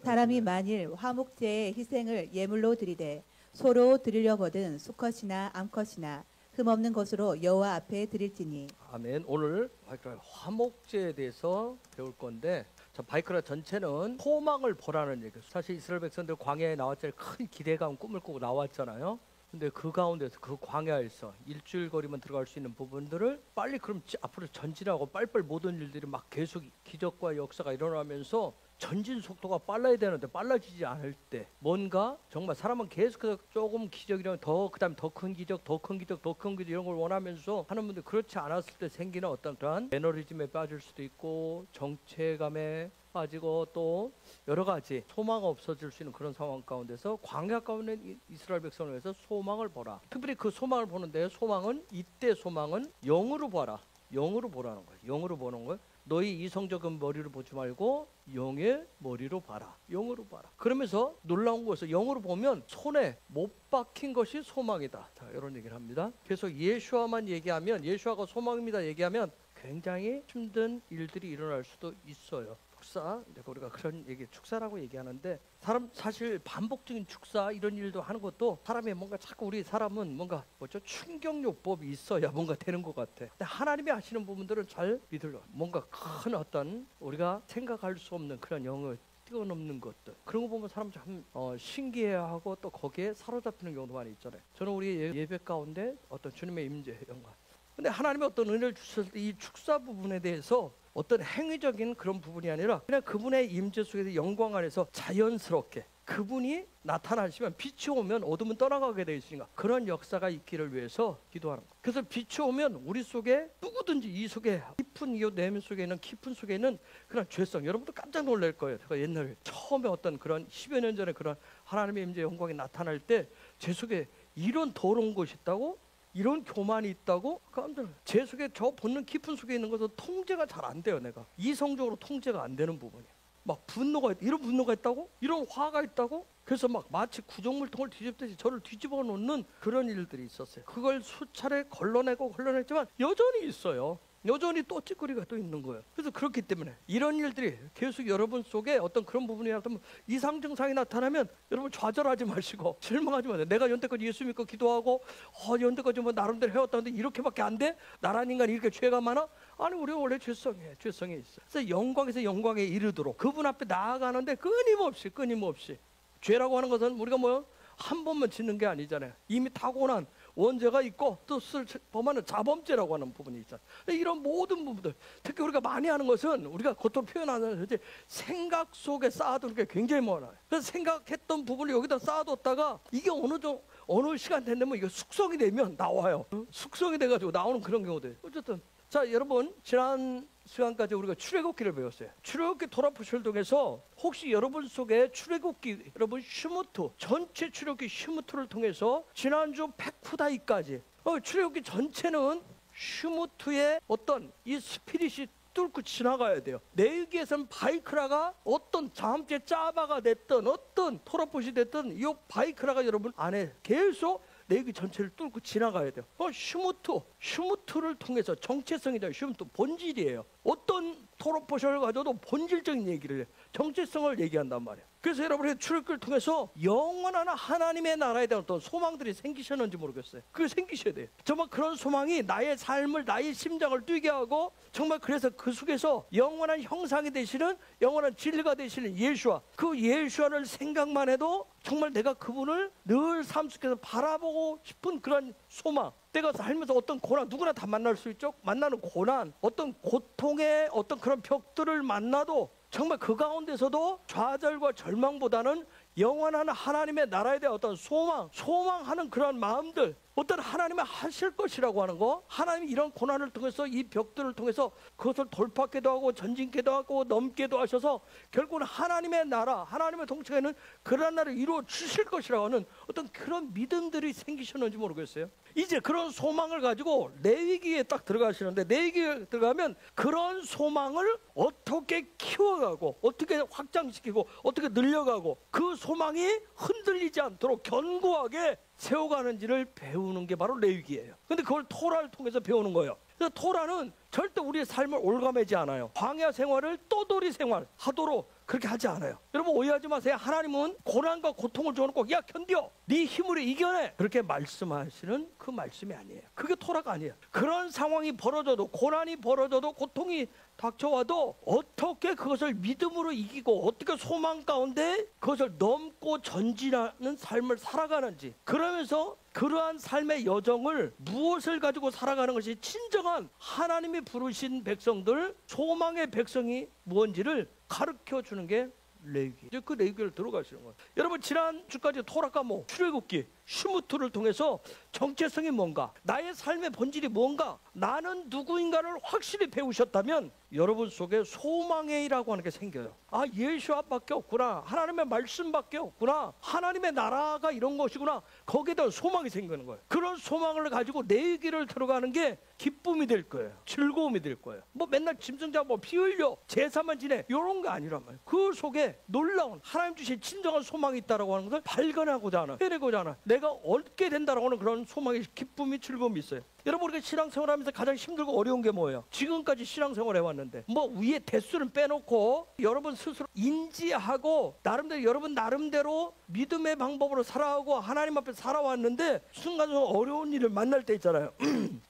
사람이 만일 화목제의 희생을 예물로 드리되 소로 드리려거든 수컷이나 암컷이나 흠없는 것으로 여호와 앞에 드릴지니. 아멘. 오늘 바이크라 화목제에 대해서 배울 건데, 자, 바이크라 전체는 소망을 보라는 얘기예요. 사실 이스라엘 백성들 광야에 나왔잖아요. 큰 기대감 꿈을 꾸고 나왔잖아요. 근데 그 가운데서 그 광야에서 일주일 거리만 들어갈 수 있는 부분들을 빨리 그럼 앞으로 전진하고 빨리빨리 모든 일들이 막 계속 기적과 역사가 일어나면서 전진 속도가 빨라야 되는데 빨라지지 않을 때 뭔가 정말 사람은 계속해서 조금 기적이랑 더 그다음에 더 큰 기적, 더 큰 기적, 더 큰 기적 이런 걸 원하면서 하는 분들, 그렇지 않았을 때 생기는 어떤 그러한 매너리즘에 빠질 수도 있고 정체감에 빠지고 또 여러 가지 소망 없어질 수 있는 그런 상황 가운데서 광야 가운데 이스라엘 백성을 위해서 소망을 보라. 특별히 그 소망을 보는데, 소망은 이때 소망은 영으로 봐라. 영으로 보라는 거예요. 영으로 보는 거예요. 너희 이성적인 머리로 보지 말고 영의 머리로 봐라. 영으로 봐라. 그러면서 놀라운 것은 영으로 보면 손에 못 박힌 것이 소망이다. 자, 이런 얘기를 합니다. 계속 예수와만 얘기하면, 예수와가 소망입니다 얘기하면 굉장히 힘든 일들이 일어날 수도 있어요. 축사, 우리가 그런 얘기, 축사라고 얘기하는데, 사람 사실 반복적인 축사 이런 일도 하는 것도 사람의 뭔가 자꾸, 우리 사람은 뭔가 뭐죠, 충격요법이 있어야 뭔가 되는 것 같아. 근데 하나님이 하시는 부분들은 잘 믿으려, 뭔가 큰 어떤 우리가 생각할 수 없는 그런 영을 뛰어넘는 것들, 그런 거 보면 사람 참 신기해하고 또 거기에 사로잡히는 경우도 많이 있잖아요. 저는 우리 예배 가운데 어떤 주님의 임재 영광, 근데 하나님이 어떤 은혜를 주셨을 때 이 축사 부분에 대해서 어떤 행위적인 그런 부분이 아니라 그냥 그분의 임재 속에서 영광 안에서 자연스럽게 그분이 나타나시면, 빛이 오면 어둠은 떠나가게 되어 있으니까 그런 역사가 있기를 위해서 기도하는 거예요. 그래서 빛이 오면 우리 속에 누구든지, 이 속에 깊은, 이 내면 속에 있는 깊은 속에 있는 그런 죄성, 여러분도 깜짝 놀랄 거예요. 제가 옛날에 처음에 어떤 그런 10여 년 전에 그런 하나님의 임재 영광이 나타날 때 제 속에 이런 더러운 것이 있다고, 이런 교만이 있다고 깜짝 놀라요. 제 속에, 저 본능 깊은 속에 있는 것은 통제가 잘 안 돼요. 내가 이성적으로 통제가 안 되는 부분이에요. 막 분노가 있다, 이런 분노가 있다고, 이런 화가 있다고, 그래서 막 마치 구정물통을 뒤집듯이 저를 뒤집어 놓는 그런 일들이 있었어요. 그걸 수차례 걸러냈지만 여전히 있어요. 여전히 또 찌꺼리가 또 있는 거예요. 그래서 그렇기 때문에 이런 일들이 계속 여러분 속에 어떤 그런 부분이 나타나면, 이상 증상이 나타나면 여러분 좌절하지 마시고 실망하지 마세요. 내가 연때까지 예수 믿고 기도하고 연때까지 뭐 나름대로 해왔다는데 이렇게밖에 안 돼? 나란 인간이 이렇게 죄가 많아? 아니, 우리가 원래 죄성이 있어. 그래서 영광에서 영광에 이르도록 그분 앞에 나아가는데 끊임없이 죄라고 하는 것은 우리가 한 번만 짓는 게 아니잖아요. 이미 타고난 원죄가 있고 또 범하는 자범죄라고 하는 부분이 있잖아요. 이런 모든 부분들, 특히 우리가 많이 하는 것은, 우리가 겉으로 표현하는 생각 속에 쌓아두는 게 굉장히 많아요. 그래서 생각했던 부분을 여기다 쌓아뒀다가 이게 어느 시간 된다면 이게 숙성이 되면 나와요. 숙성이 돼가지고 나오는 그런 경우들. 어쨌든 자, 여러분, 지난 시간까지 우리가 출애굽기를 배웠어요. 출애굽기 토라포시를 통해서 혹시 여러분 속에 출애굽기, 여러분 슈무트, 전체 출애굽기 슈무트를 통해서 지난주 백후다이까지 출애굽기 전체는 슈무트의 어떤 이 스피릿이 뚫고 지나가야 돼요. 레위기에서는 바이크라가 어떤 다음째 짜바가 됐든 어떤 토라포시 됐든 이 바이크라가 여러분 안에 계속 레위기 전체를 뚫고 지나가야 돼요. 슈무트를 통해서 정체성이다. 슈무트 본질이에요. 어떤 토로포션을 가져도 본질적인 얘기를 해요. 정체성을 얘기한단 말이에요. 그래서 여러분의 출애굽기를 통해서 영원한 하나님의 나라에 대한 어떤 소망들이 생기셨는지 모르겠어요. 그게 생기셔야 돼요. 정말 그런 소망이 나의 삶을, 나의 심장을 뛰게 하고, 정말 그래서 그 속에서 영원한 형상이 되시는, 영원한 진리가 되시는 예수와, 그 예수와를 생각만 해도 정말 내가 그분을 늘 삶 속에서 바라보고 싶은 그런 소망. 내가 살면서 어떤 고난, 누구나 다 만날 수 있죠. 만나는 고난, 어떤 고통의 어떤 그런 벽들을 만나도 정말 그 가운데서도 좌절과 절망보다는 영원한 하나님의 나라에 대한 어떤 소망하는 그런 마음들, 어떤 하나님이 하실 것이라고 하는 거, 하나님이 이런 고난을 통해서, 이 벽들을 통해서 그것을 돌파하기도 하고 전진케도 하고 넘게도 하셔서 결국은 하나님의 나라, 하나님의 통치가 있는 그런 나라를 이루어 주실 것이라고 하는 어떤 그런 믿음들이 생기셨는지 모르겠어요. 이제 그런 소망을 가지고 레위기에 딱 들어가시는데, 레위기에 들어가면 그런 소망을 어떻게 키워가고 어떻게 확장시키고 어떻게 늘려가고 그 소망이 흔들리지 않도록 견고하게 세워가는지를 배우는 게 바로 레위기예요. 근데 그걸 토라를 통해서 배우는 거예요. 그래서 토라는 절대 우리의 삶을 올가매지 않아요. 광야 생활을 떠돌이 생활 하도록 그렇게 하지 않아요. 여러분 오해하지 마세요. 하나님은 고난과 고통을 줘놓고 야 견뎌, 네 힘으로 이겨내, 그렇게 말씀하시는 그 말씀이 아니에요. 그게 토라가 아니에요. 그런 상황이 벌어져도, 고난이 벌어져도, 고통이 닥쳐와도 어떻게 그것을 믿음으로 이기고 어떻게 소망 가운데 그것을 넘고 전진하는 삶을 살아가는지, 그러면서 그러한 삶의 여정을 무엇을 가지고 살아가는 것이 진정한 하나님이 부르신 백성들, 소망의 백성이 무엇인지를 가르쳐 주는 게 레위기. 이제 그 레위기를 들어가시는 거예요. 여러분 지난 주까지 토라 과목, 출애굽기, 슈무트를 통해서 정체성이 뭔가, 나의 삶의 본질이 뭔가, 나는 누구인가를 확실히 배우셨다면 여러분 속에 소망의이라고 하는 게 생겨요. 아, 예수와밖에 없구나, 하나님의 말씀밖에 없구나, 하나님의 나라가 이런 것이구나. 거기에 대한 소망이 생기는 거예요. 그런 소망을 가지고 레위기를 들어가는 게 기쁨이 될 거예요. 즐거움이 될 거예요. 뭐 맨날 짐승자 뭐 피 흘려 제사만 지내 이런 거 아니란 말이에요. 그 속에 놀라운 하나님 주신 진정한 소망이 있다라고 하는 것을 발견하고자 하는, 해내고자 하는, 내가 얻게 된다라고 하는 그런 소망의 기쁨이, 즐거움이 있어요. 여러분 우리가 신앙생활하면서 가장 힘들고 어려운 게 뭐예요? 지금까지 신앙생활 해왔는데 뭐 위에 대수는 빼놓고 여러분 스스로 인지하고 나름대로, 여러분 나름대로 믿음의 방법으로 살아가고 하나님 앞에 살아왔는데 순간적으로 어려운 일을 만날 때 있잖아요.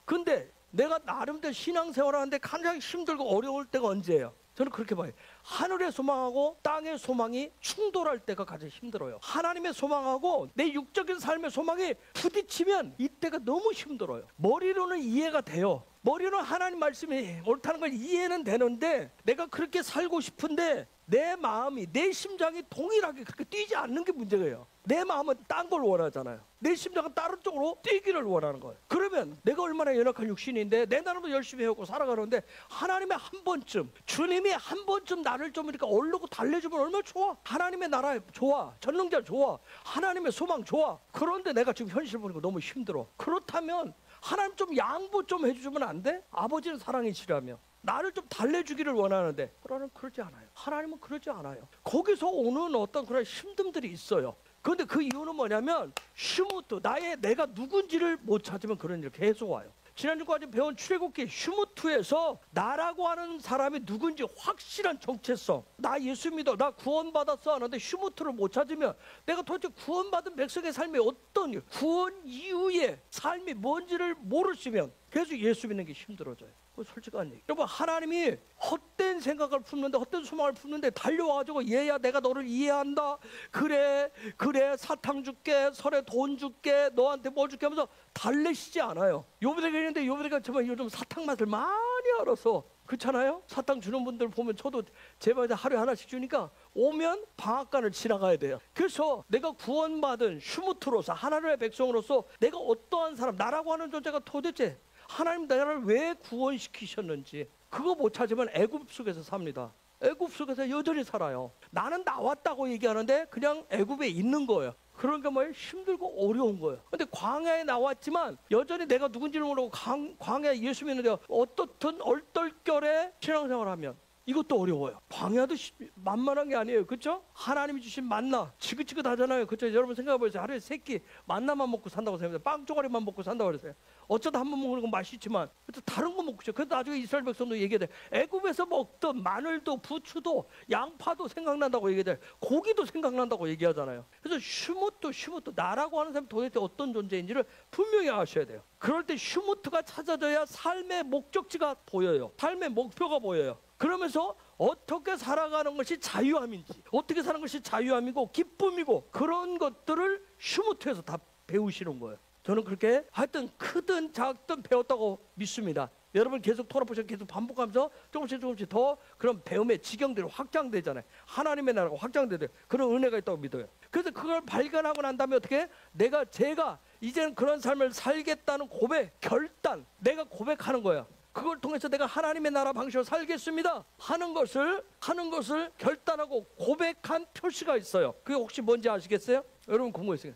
근데 내가 나름대로 신앙생활 하는데 가장 힘들고 어려울 때가 언제예요? 저는 그렇게 봐요. 하늘의 소망하고 땅의 소망이 충돌할 때가 가장 힘들어요. 하나님의 소망하고 내 육적인 삶의 소망이 부딪히면 이때가 너무 힘들어요. 머리로는 이해가 돼요. 머리로는 하나님 말씀이 옳다는 걸 이해는 되는데 내가 그렇게 살고 싶은데 내 마음이, 내 심장이 동일하게 그렇게 뛰지 않는 게 문제예요. 내 마음은 딴 걸 원하잖아요. 내 심장은 다른 쪽으로 뛰기를 원하는 거예요. 그러면 내가 얼마나 연약한 육신인데 내 나름도 열심히 해오고 살아가는데 하나님의 한 번쯤, 주님이 한 번쯤 나를 좀 이렇게 얼르고 달래주면 얼마나 좋아. 하나님의 나라 좋아, 전능자 좋아, 하나님의 소망 좋아. 그런데 내가 지금 현실 보니까 너무 힘들어. 그렇다면 하나님 좀 양보 좀 해주면 안 돼? 아버지는 사랑이시라며 나를 좀 달래주기를 원하는데 하나님은 그러지 않아요. 하나님은 그러지 않아요. 거기서 오는 어떤 그런 힘듦들이 있어요. 그런데 그 이유는 뭐냐면 슈무트, 내가 누군지를 못 찾으면 그런 일이 계속 와요. 지난주까지 배운 출애굽기 슈무트에서 나라고 하는 사람이 누군지 확실한 정체성, 나 예수 믿어, 나 구원받았어 하는데 슈무트를 못 찾으면 내가 도대체 구원받은 백성의 삶이 어떤 구원 이후의 삶이 뭔지를 모르시면 계속 예수 믿는 게 힘들어져요. 그 솔직한 얘기. 여러분 하나님이 헛된 생각을 품는데, 헛된 소망을 품는데 달려와가지고 얘야 내가 너를 이해한다, 그래 사탕 줄게, 설에 돈 줄게, 너한테 뭐 줄게 하면서 달래시지 않아요. 요브데가 있는데 요브데가 정말 요즘 사탕 맛을 많이 알아서, 그렇잖아요. 사탕 주는 분들 보면 저도 제 방에서 하루에 하나씩 주니까 오면 방앗간을 지나가야 돼요. 그래서 내가 구원받은 슈무트로서, 하나님의 백성으로서 내가 어떠한 사람, 나라고 하는 존재가 도대체 하나님 나라를 왜 구원시키셨는지 그거 못 찾으면 애굽 속에서 삽니다. 애굽 속에서 여전히 살아요. 나는 나왔다고 얘기하는데 그냥 애굽에 있는 거예요. 그러니까 뭐예요? 힘들고 어려운 거예요. 근데 광야에 나왔지만 여전히 내가 누군지를 모르고 광야에 예수 믿는데 어떻든 얼떨결에 신앙생활하면 이것도 어려워요. 광야도 만만한 게 아니에요. 그렇죠? 하나님이 주신 만나 지긋지긋하잖아요. 그렇죠? 여러분 생각해보세요. 하루에 3끼 만나만 먹고 산다고 생각해요. 빵 쪼가리만 먹고 산다고 그랬어요. 어쩌다 한 번 먹는 건 맛있지만 다른 거 먹고 싶어요. 그래서 나중에 이스라엘 백성도 얘기해. 애굽에서 먹던 마늘도 부추도 양파도 생각난다고 얘기해. 고기도 생각난다고 얘기하잖아요. 그래서 슈무트 나라고 하는 사람이 도대체 어떤 존재인지를 분명히 아셔야 돼요. 그럴 때 슈무트가 찾아져야 삶의 목적지가 보여요. 삶의 목표가 보여요. 그러면서 어떻게 살아가는 것이 자유함인지, 어떻게 사는 것이 자유함이고 기쁨이고, 그런 것들을 슈무트에서 다 배우시는 거예요. 저는 그렇게 하여튼 크든 작든 배웠다고 믿습니다. 여러분 계속 돌아보셔서 계속 반복하면서 조금씩 더 그런 배움의 지경들이 확장되잖아요. 하나님의 나라가 확장되죠. 그런 은혜가 있다고 믿어요. 그래서 그걸 발견하고 난 다음에 어떻게 제가 이제는 그런 삶을 살겠다는 고백, 결단, 내가 고백하는 거예요. 그걸 통해서 내가 하나님의 나라 방식으로 살겠습니다 하는 것을 결단하고 고백한 표시가 있어요. 그게 혹시 뭔지 아시겠어요? 여러분 궁금했어요.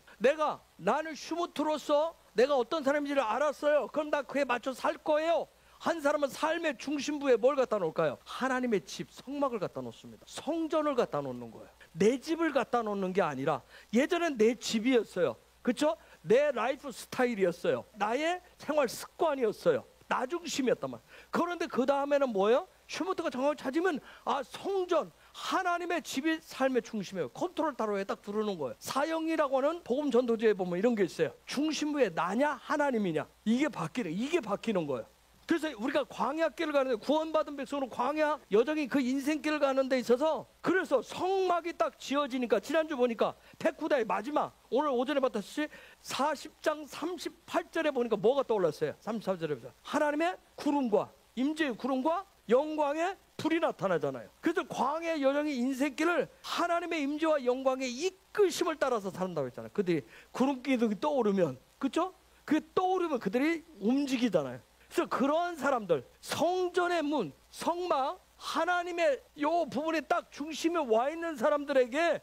나는 슈무트로서 내가 어떤 사람인지를 알았어요. 그럼 나 그에 맞춰 살 거예요. 한 사람은 삶의 중심부에 뭘 갖다 놓을까요? 하나님의 집, 성막을 갖다 놓습니다. 성전을 갖다 놓는 거예요. 내 집을 갖다 놓는 게 아니라, 예전엔 내 집이었어요. 그렇죠? 내 라이프 스타일이었어요. 나의 생활 습관이었어요. 나 중심이었단 말이에요. 그런데 그 다음에는 뭐예요? 슈무트가 정확히 찾으면 성전, 하나님의 집이 삶의 중심이에요. 컨트롤 타로에 딱 들어오는 거예요. 사형이라고 하는 복음 전도지에 보면 이런 게 있어요. 중심부에 나냐 하나님이냐, 이게 바뀌는 거예요. 그래서 우리가 광야길을 가는데, 구원받은 백성으로 광야 여정이 그 인생길을 가는 데 있어서, 그래서 성막이 딱 지어지니까, 지난주 보니까 백후다의 마지막, 오늘 오전에 봤듯이 40장 38절에 보니까 뭐가 떠올랐어요? 34절에 하나님의 구름과, 임재의 구름과 영광의 불이 나타나잖아요. 그래서 광야 여정의 인생길을 하나님의 임재와 영광의 이끄심을 따라서 산다고 했잖아요. 그들이 구름기둥이 떠오르면, 그렇죠? 그게 떠오르면 그들이 움직이잖아요. 그래서 그러한 사람들, 성전의 문, 성막, 하나님의 요 부분에 딱 중심에 와 있는 사람들에게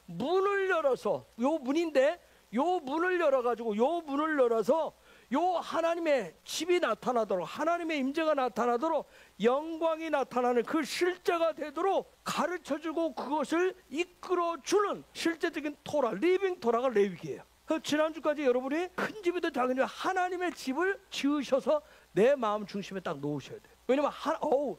문을 열어서, 요 문인데 요 문을 열어가지고, 요 문을 열어서 요 하나님의 집이 나타나도록, 하나님의 임재가 나타나도록, 영광이 나타나는 그 실제가 되도록 가르쳐주고 그것을 이끌어주는 실제적인 토라, 리빙 토라가 레위기예요. 지난주까지 여러분이 큰 집이든 작은 집, 하나님의 집을 지으셔서 내 마음 중심에 딱 놓으셔야 돼요. 왜냐면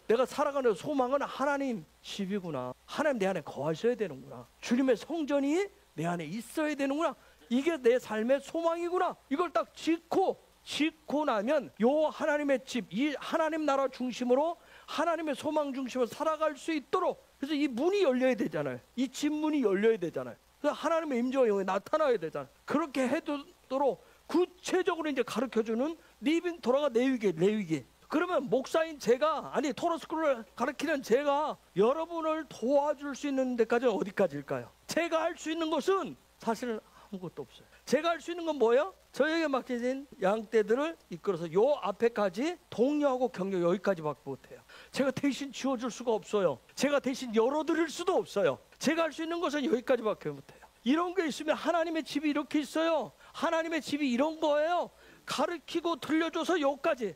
내가 살아가는 소망은 하나님 집이구나, 하나님 내 안에 거하셔야 되는구나, 주님의 성전이 내 안에 있어야 되는구나, 이게 내 삶의 소망이구나, 이걸 딱 짓고 나면 요 하나님의 집, 이 하나님 나라 중심으로, 하나님의 소망 중심으로 살아갈 수 있도록, 그래서 이 문이 열려야 되잖아요. 이 집 문이 열려야 되잖아요. 그래서 하나님의 임재와 영광이 나타나야 되잖아요. 그렇게 해도록 구체적으로 이제 가르쳐주는 리빙 토라가 레위기. 그러면 목사인 제가, 아니 토라스쿨을 가르치는 제가 여러분을 도와줄 수 있는 데까지는 어디까지일까요? 제가 할 수 있는 것은 사실은 아무것도 없어요. 제가 할 수 있는 건 뭐예요? 저에게 맡겨진 양떼들을 이끌어서 요 앞에까지 독려하고 격려, 여기까지밖에 못해요. 제가 대신 지어줄 수가 없어요. 제가 대신 열어드릴 수도 없어요. 제가 할 수 있는 것은 여기까지밖에 못해요. 이런 게 있으면, 하나님의 집이 이렇게 있어요, 하나님의 집이 이런 거예요, 가르치고 들려줘서 여기까지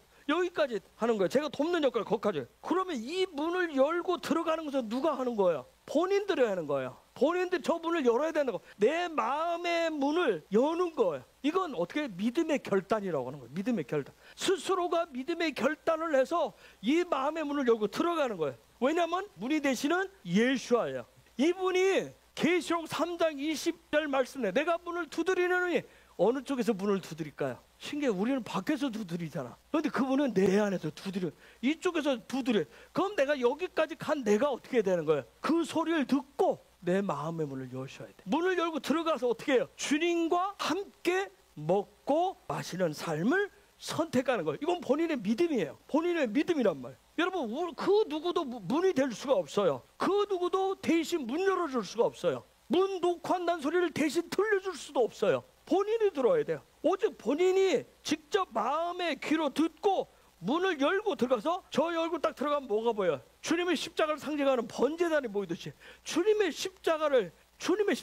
하는 거예요. 제가 돕는 역할 거기까지. 그러면 이 문을 열고 들어가는 것은 누가 하는 거예요? 본인들이 하는 거예요. 본인들이 저 문을 열어야 되는 거, 내 마음의 문을 여는 거예요. 이건 어떻게 믿음의 결단이라고 하는 거예요. 믿음의 결단. 스스로가 믿음의 결단을 해서 이 마음의 문을 열고 들어가는 거예요. 왜냐하면 문이 되시는 예수아예요. 이분이 계시록 3장 20절 말씀에 내가 문을 두드리느니, 어느 쪽에서 문을 두드릴까요? 신기해, 우리는 밖에서 두드리잖아. 그런데 그분은 내 안에서 두드려, 이쪽에서 두드려. 그럼 내가 여기까지 간 내가 어떻게 되는 거예요? 그 소리를 듣고 내 마음의 문을 여셔야 돼. 문을 열고 들어가서 어떻게 해요? 주님과 함께 먹고 마시는 삶을 선택하는 거예요. 이건 본인의 믿음이에요. 본인의 믿음이란 말이에요. 여러분, 그 누구도 문이 될 수가 없어요. 그 누구도 대신 문 열어줄 수가 없어요. 문 놓고 한다는 소리를 대신 들려줄 수도 없어요. 본인이 들어야 돼요. 오직 본인이 직접 마음의 귀로 듣고 문을 열고 들어가서, 저 열고 딱 들어가면 뭐가 보여요? 주님의 십자가를 상징하는 번제단이 보이듯이, 주님의 십자가,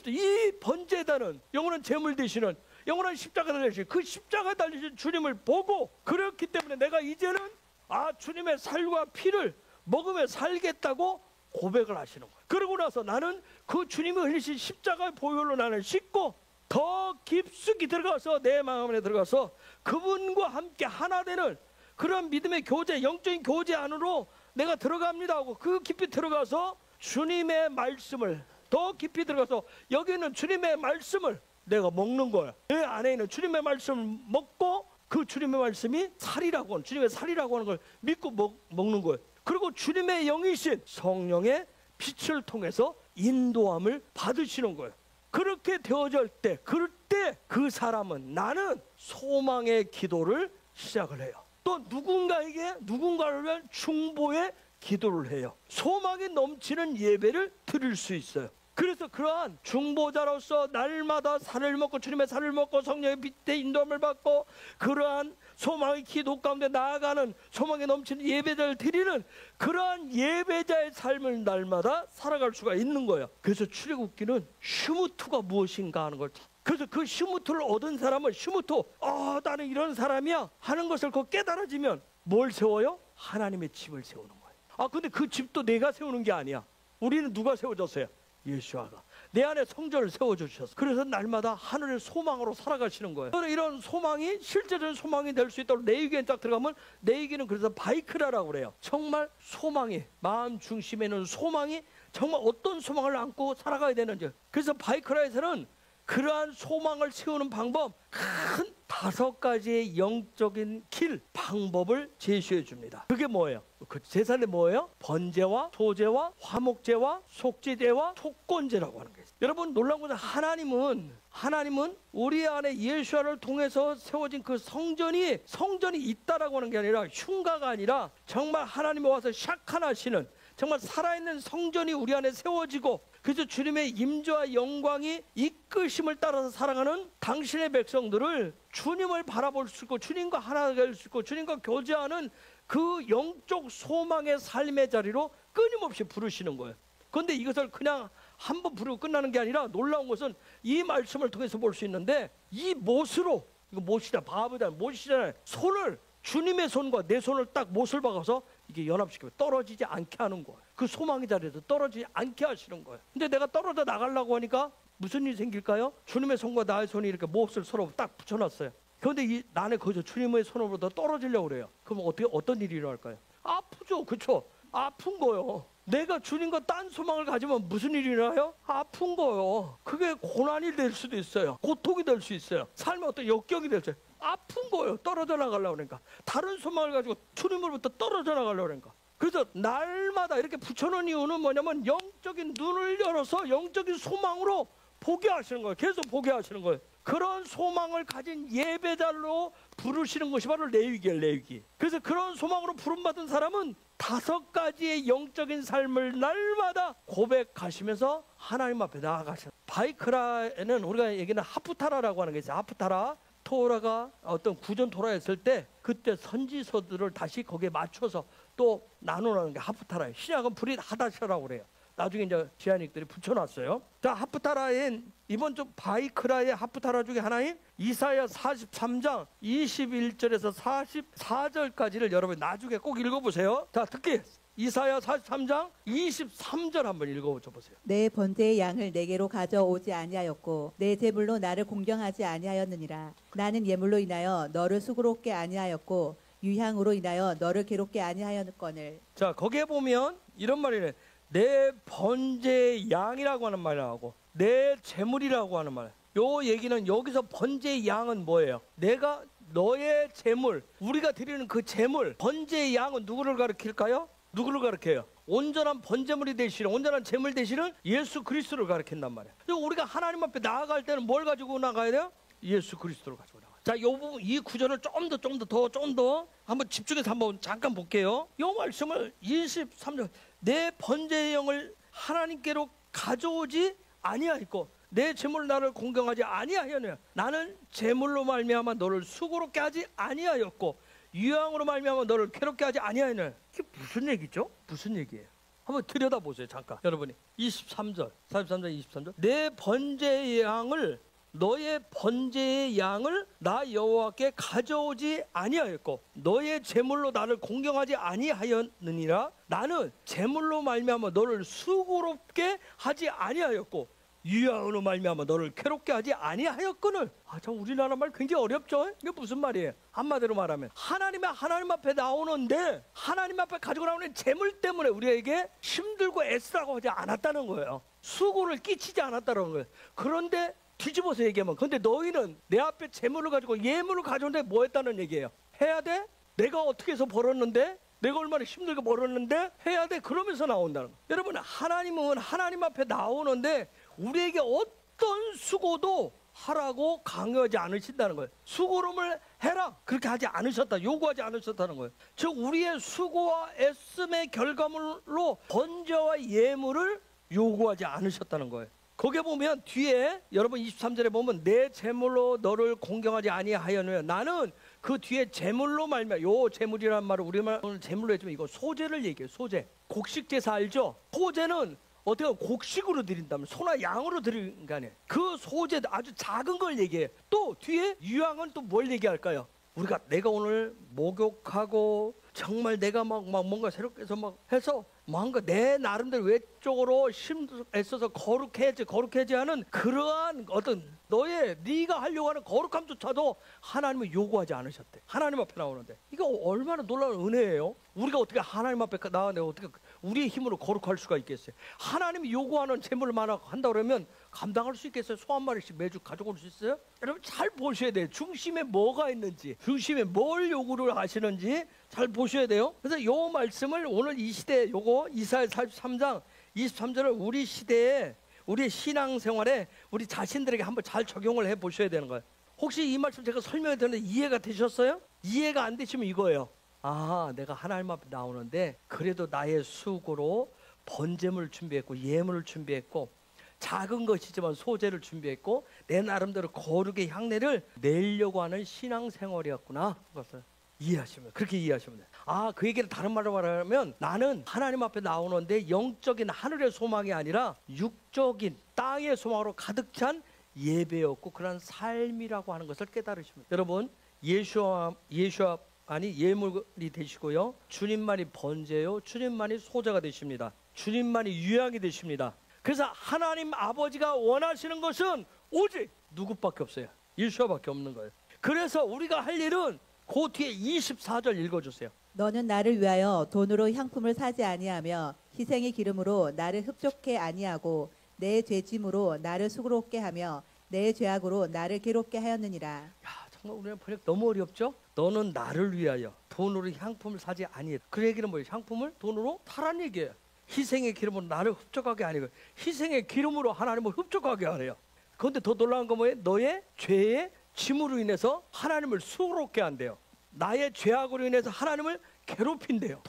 이 번제단은 영원한 제물 되시는, 영원한 십자가 달리신, 그 십자가 달리신 주님을 보고, 그렇기 때문에 내가 이제는 주님의 살과 피를 먹으며 살겠다고 고백을 하시는 거예요. 그러고 나서 나는 그 주님이 흘리신 십자가의 보혈로 나는 씻고, 더 깊숙이 들어가서, 내 마음 안에 들어가서 그분과 함께 하나 되는 그런 믿음의 교제, 영적인 교제 안으로 내가 들어갑니다 하고, 그 깊이 들어가서 주님의 말씀을, 더 깊이 들어가서 여기 있는 주님의 말씀을 내가 먹는 거야. 내 안에 있는 주님의 말씀을 먹고, 그 주님의 말씀이 살이라고 하는, 주님의 살이라고 하는 걸 믿고 먹는 거예요. 그리고 주님의 영이신 성령의 빛을 통해서 인도함을 받으시는 거예요. 그렇게 되어질 때, 그럴 때 그 사람은, 나는 소망의 기도를 시작을 해요. 또 누군가를 위한 중보의 기도를 해요. 소망이 넘치는 예배를 드릴 수 있어요. 그래서 그러한 중보자로서 날마다 살을 먹고, 주님의 살을 먹고 성령의 빛의 인도함을 받고, 그러한 소망의 기도 가운데 나아가는, 소망이 넘치는 예배자를 드리는 그러한 예배자의 삶을 날마다 살아갈 수가 있는 거예요. 그래서 출애굽기는 슈무트가 무엇인가 하는 걸, 그래서 그 슈무트를 얻은 사람은 나는 이런 사람이야 하는 것을 깨달아지면 뭘 세워요? 하나님의 집을 세우는 거예요. 근데 그 집도 내가 세우는 게 아니야. 우리는 누가 세워줬어요? 예수아가 내 안에 성전을 세워주셨어. 그래서 날마다 하늘의 소망으로 살아가시는 거예요. 이런 소망이 실제적인 소망이 될 수 있도록 레위기에 딱 들어가면, 레위기는 그래서 바이크라라고 그래요. 정말 소망이, 마음 중심에 있는 소망이 정말 어떤 소망을 안고 살아가야 되는지. 그래서 바이크라에서는 그러한 소망을 채우는 방법, 큰 5가지의 영적인 길, 방법을 제시해 줍니다. 그게 뭐예요? 그 제사는 뭐예요? 번제와 소제와 화목제와 속죄제와 속건제라고 하는 거예요. 여러분, 놀라운 것은 하나님은 우리 안에 예수를 통해서 세워진 그 성전이 있다라고 하는 게 아니라, 흉가가 아니라 정말 하나님이 와서 샥하나시는 정말 살아있는 성전이 우리 안에 세워지고, 그래서 주님의 임재와 영광이 이끄심을 따라서 살아가는 당신의 백성들을 주님을 바라볼 수 있고, 주님과 하나 될 수 있고, 주님과 교제하는 그 영적 소망의 삶의 자리로 끊임없이 부르시는 거예요. 그런데 이것을 그냥 한번 부르고 끝나는 게 아니라, 놀라운 것은 이 말씀을 통해서 볼 수 있는데, 이 못으로, 이거 못이다, 바보다, 못이잖아요. 손을, 주님의 손과 내 손을 딱 못을 박아서 이게 연합시키면 떨어지지 않게 하는 거예요. 그 소망의 자리에서 떨어지지 않게 하시는 거예요. 근데 내가 떨어져 나가려고 하니까 무슨 일이 생길까요? 주님의 손과 나의 손이 이렇게 못을 서로 딱 붙여놨어요. 그런데 나는 거기서 주님의 손으로부터 떨어지려고 그래요. 그럼 어떤 일이 일어날까요? 아프죠. 그렇죠? 아픈 거요. 내가 주님과 딴 소망을 가지면 무슨 일이 일어나요? 아픈 거요. 그게 고난이 될 수도 있어요. 고통이 될 수 있어요. 삶의 어떤 역경이 될 수 있어요. 아픈 거예요. 떨어져 나가려고 그러니까. 다른 소망을 가지고 주님으로부터 떨어져 나가려고 그러니까. 그래서 날마다 이렇게 붙여놓은 이유는 뭐냐면, 영적인 눈을 열어서 영적인 소망으로 보게 하시는 거예요. 계속 보게 하시는 거예요. 그런 소망을 가진 예배자로 부르시는 것이 바로 레위기예요. 레위기. 그래서 그런 소망으로 부름받은 사람은 5가지의 영적인 삶을 날마다 고백하시면서 하나님 앞에 나아가시는. 바이크라에는 우리가 얘기하는 하프타라라고 하는 게 있어요. 하프타라. 토라가 어떤 구전 토라였을 때, 그때 선지서들을 다시 거기에 맞춰서 또 나누는 게 하프타라예요. 신약은 브릿 하다샤라고 그래요. 나중에 이제 지하닉들이 붙여놨어요. 자, 하프타라엔 이번 주 바이크라의 하프타라 중에 하나인 이사야 43장 21절에서 44절까지를 여러분 나중에 꼭 읽어보세요. 자, 특히 이사야 43장 23절 한번 읽어줘 보세요. 내 번제의 양을 내게로 가져오지 아니하였고 내 제물로 나를 공경하지 아니하였느니라. 나는 예물로 인하여 너를 수고롭게 아니하였고 유향으로 인하여 너를 괴롭게 아니하였거늘. 자, 거기에 보면 이런 말이네. 내 번제의 양이라고 하는 말이 나오고 내 제물이라고 하는 말. 요 얘기는, 여기서 번제의 양은 뭐예요? 내가 너의 제물, 우리가 드리는 그 제물, 번제의 양은 누구를 가리킬까요? 누구를 가리켜요? 온전한 번제물이 되시는, 온전한 제물 되시는 예수 그리스도를 가리킨단 말이에요. 우리가 하나님 앞에 나아갈 때는 뭘 가지고 나가야 돼요? 예수 그리스도를 가지고 나가요. 자, 요 부분, 이 구절을 좀 더 한번 집중해서 한번 잠깐 볼게요. 이 말씀을 23절, 내 번제의 영을 하나님께로 가져오지 아니하였고 내 제물로 나를 공경하지 아니하였느냐. 나는 제물로 말미암아 너를 수고롭게 하지 아니하였고 유향으로 말미암아 너를 괴롭게 하지 아니하느냐. 이게 무슨 얘기죠? 무슨 얘기예요? 한번 들여다보세요. 잠깐 여러분이 43절 23절 내 번제의 양을, 너의 번제의 양을 나 여호와께 가져오지 아니하였고 너의 제물로 나를 공경하지 아니하였느니라. 나는 제물로 말미암아 너를 수고롭게 하지 아니하였고 유향으로 말미암아 너를 괴롭게 하지 아니하였거늘. 참 우리나라 말 굉장히 어렵죠? 이게 무슨 말이에요? 한마디로 말하면 하나님 앞에 나오는데, 하나님 앞에 가지고 나오는 제물 때문에 우리에게 힘들고 애쓰라고 하지 않았다는 거예요. 수고를 끼치지 않았다는 거예요. 그런데 뒤집어서 얘기하면, 근데 너희는 내 앞에 제물을 가지고 예물을 가져오는데 뭐 했다는 얘기예요? 해야 돼? 내가 어떻게 해서 벌었는데? 내가 얼마나 힘들게 벌었는데 해야 돼? 그러면서 나온다는 거예요. 여러분, 하나님은 하나님 앞에 나오는데 우리에게 어떤 수고도 하라고 강요하지 않으신다는 거예요. 수고름을 해라 그렇게 하지 않으셨다, 요구하지 않으셨다는 거예요. 즉 우리의 수고와 애씀의 결과물로 번제와 예물을 요구하지 않으셨다는 거예요. 거기에 보면 뒤에 여러분 23절에 보면 내 제물로 너를 공경하지 아니하였느냐. 나는 그 뒤에 제물로 말미암아, 요 제물이라는 말을 우리말 오늘 제물로 했지만 이거 소제를 얘기해요. 소제. 곡식 제사 알죠? 소제는 어떻게 보면 곡식으로 드린다면 소나 양으로 드리는 거 아니에요. 그 소제 아주 작은 걸 얘기해요. 또 뒤에 유향은 또 뭘 얘기할까요? 우리가 내가 오늘 목욕하고 정말 내가 막 뭔가 새롭게 해서 막 해서 뭔가 내 나름대로 외적으로 애써서 거룩해지 하는 그러한 어떤 네가 하려고 하는 거룩함조차도 하나님은 요구하지 않으셨대. 하나님 앞에 나오는데 이거 얼마나 놀라운 은혜예요. 우리가 어떻게 하나님 앞에 나와내 어떻게 우리의 힘으로 거룩할 수가 있겠어요. 하나님이 요구하는 재물을 한다 그러면 감당할 수 있겠어요? 소 한 마리씩 매주 가져올 수 있어요? 여러분 잘 보셔야 돼요. 중심에 뭐가 있는지, 중심에 뭘 요구를 하시는지 잘 보셔야 돼요. 그래서 요 말씀을 오늘 이 시대에 요거 이사야 43장 23절을 우리 시대에 우리의 신앙생활에 우리 자신들에게 한번 잘 적용을 해 보셔야 되는 거예요. 혹시 이 말씀 제가 설명해 드렸는데 이해가 되셨어요? 이해가 안 되시면 이거예요. 아, 내가 하나님 앞에 나오는데 그래도 나의 수고로 번제물을 준비했고 예물을 준비했고 작은 것이지만 소재를 준비했고 내 나름대로 거룩의 향내를 내려고 하는 신앙생활이었구나. 그것을 이해하시면 그렇게 이해하시면 돼요. 아, 그 얘기를 다른 말로 말하면 나는 하나님 앞에 나오는데 영적인 하늘의 소망이 아니라 육적인 땅의 소망으로 가득 찬 예배였고 그런 삶이라고 하는 것을 깨달으시면 돼요. 여러분 예수만이 예물이 되시고요, 주님만이 번제요, 주님만이 소자가 되십니다. 주님만이 유향이 되십니다. 그래서 하나님 아버지가 원하시는 것은 오직 누구밖에 없어요. 예수와밖에 없는 거예요. 그래서 우리가 할 일은 그 뒤에 24절 읽어주세요. 너는 나를 위하여 돈으로 향품을 사지 아니하며 희생의 기름으로 나를 흡족해 아니하고 내 죄짐으로 나를 수고롭게 하며 내 죄악으로 나를 괴롭게 하였느니라. 야, 정말 우리는 번역 너무 어렵죠? 너는 나를 위하여 돈으로 향품을 사지 아니해. 그 얘기는 뭐예요? 향품을 돈으로 사란 얘기예요. 희생의 기름으로 나를 흡족하게 하니까 희생의 기름으로 하나님을 흡족하게 하래요. 그런데 더 놀라운 건 뭐예요? 너의 죄의 짐으로 인해서 하나님을 수고롭게 한대요. 나의 죄악으로 인해서 하나님을 괴롭힌대요.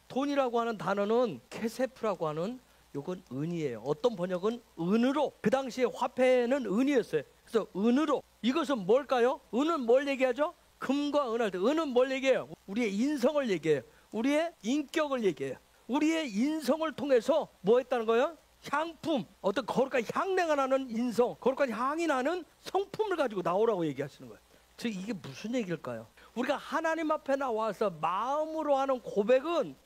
돈이라고 하는 단어는 케세프라고 하는 요건 은이에요. 어떤 번역은 은으로, 그 당시에 화폐는 은이었어요. 그래서 은으로, 이것은 뭘까요? 은은 뭘 얘기하죠? 금과 은할 때 은은 뭘 얘기해요? 우리의 인성을 얘기해요. 우리의 인격을 얘기해요. 우리의 인성을 통해서 뭐 했다는 거예요? 향품, 어떤 거룩한 향내가 나는 인성, 거룩한 향이 나는 성품을 가지고 나오라고 얘기하시는 거예요. 즉 이게 무슨 얘기일까요? 우리가 하나님 앞에 나와서 마음으로 하는 고백은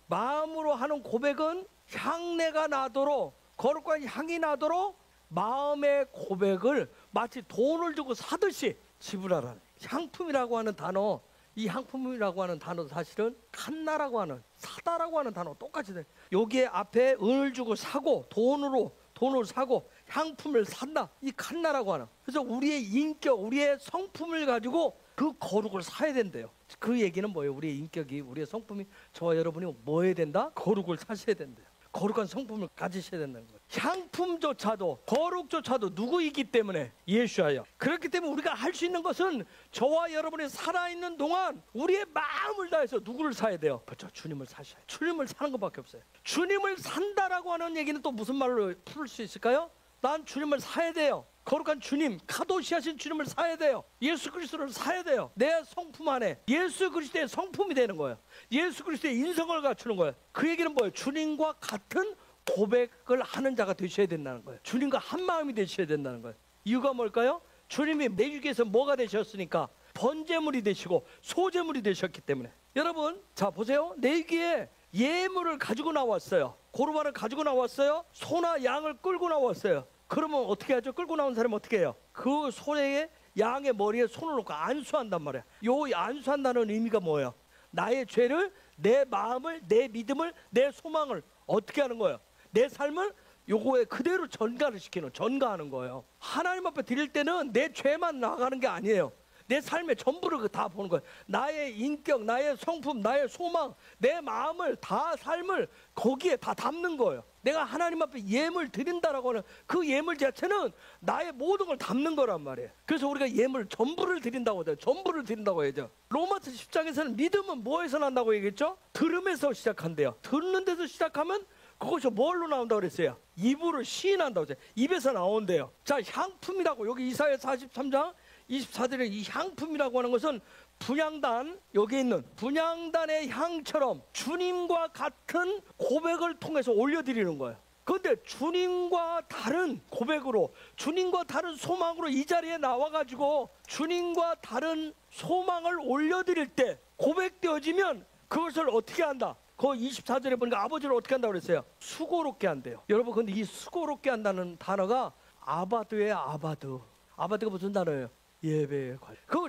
향내가 나도록, 거룩한 향이 나도록 마음의 고백을 마치 돈을 주고 사듯이 지불하라는. 향품이라고 하는 단어, 이 향품이라고 하는 단어도 사실은 칸나라고 하는, 사다라고 하는 단어 똑같이 돼요. 여기에 앞에 은을 주고 사고, 돈을 사고 향품을 산다, 이 칸나라고 하는. 그래서 우리의 인격, 우리의 성품을 가지고 그 거룩을 사야 된대요. 그 얘기는 뭐예요? 우리의 인격이, 우리의 성품이, 저와 여러분이 뭐 해야 된다? 거룩을 사셔야 된대요. 거룩한 성품을 가지셔야 된다는 거예요. 향품조차도, 거룩조차도 누구이기 때문에? 예수예요. 그렇기 때문에 우리가 할 수 있는 것은 저와 여러분이 살아있는 동안 우리의 마음을 다해서 누구를 사야 돼요? 그렇죠. 주님을 사셔야 돼요. 주님을 사는 것밖에 없어요. 주님을 산다라고 하는 얘기는 또 무슨 말로 풀 수 있을까요? 난 주님을 사야 돼요. 거룩한 주님, 카도시 하신 주님을 사야 돼요. 예수 그리스도를 사야 돼요. 내 성품 안에 예수 그리스도의 성품이 되는 거예요. 예수 그리스도의 인성을 갖추는 거예요. 그 얘기는 뭐예요? 주님과 같은 고백을 하는 자가 되셔야 된다는 거예요. 주님과 한 마음이 되셔야 된다는 거예요. 이유가 뭘까요? 주님이 내 위에서 뭐가 되셨으니까? 번제물이 되시고 소제물이 되셨기 때문에. 여러분, 자 보세요. 내 위에 예물을 가지고 나왔어요. 고르바를 가지고 나왔어요. 소나 양을 끌고 나왔어요. 그러면 어떻게 하죠? 끌고 나온 사람은 어떻게 해요? 그 소의 양의 머리에 손을 놓고 안수한단 말이야. 요 안수한다는 의미가 뭐예요? 나의 죄를, 내 마음을, 내 믿음을, 내 소망을 어떻게 하는 거예요? 내 삶을 요거에 그대로 전가하는 거예요. 하나님 앞에 드릴 때는 내 죄만 나가는 게 아니에요. 내 삶의 전부를 다 보는 거예요. 나의 인격, 나의 성품, 나의 소망, 내 마음을 다, 삶을 거기에 다 담는 거예요. 내가 하나님 앞에 예물 드린다라고 하는 그 예물 자체는 나의 모든 걸 담는 거란 말이에요. 그래서 우리가 예물 전부를 드린다고 해요. 전부를 드린다고 해야죠. 로마서 10장에서는 믿음은 뭐에서 난다고 얘기했죠? 들음에서 시작한대요. 듣는 데서 시작하면 그것이 뭘로 나온다고 그랬어요? 입으로 시인한다고 했어요. 입에서 나온대요. 자, 향품이라고, 여기 이사야 43장 24절에 이 향품이라고 하는 것은 분향단, 여기 있는 분향단의 향처럼 주님과 같은 고백을 통해서 올려드리는 거예요. 그런데 주님과 다른 고백으로, 주님과 다른 소망으로 이 자리에 나와가지고 주님과 다른 소망을 올려드릴 때 고백되어지면 그것을 어떻게 한다? 그 24절에 보니까 아버지를 어떻게 한다고 그랬어요? 수고롭게 한대요. 여러분, 근데 이 수고롭게 한다는 단어가 아바드예요. 아바드. 아바드가 무슨 단어예요? 예배에 관련. 그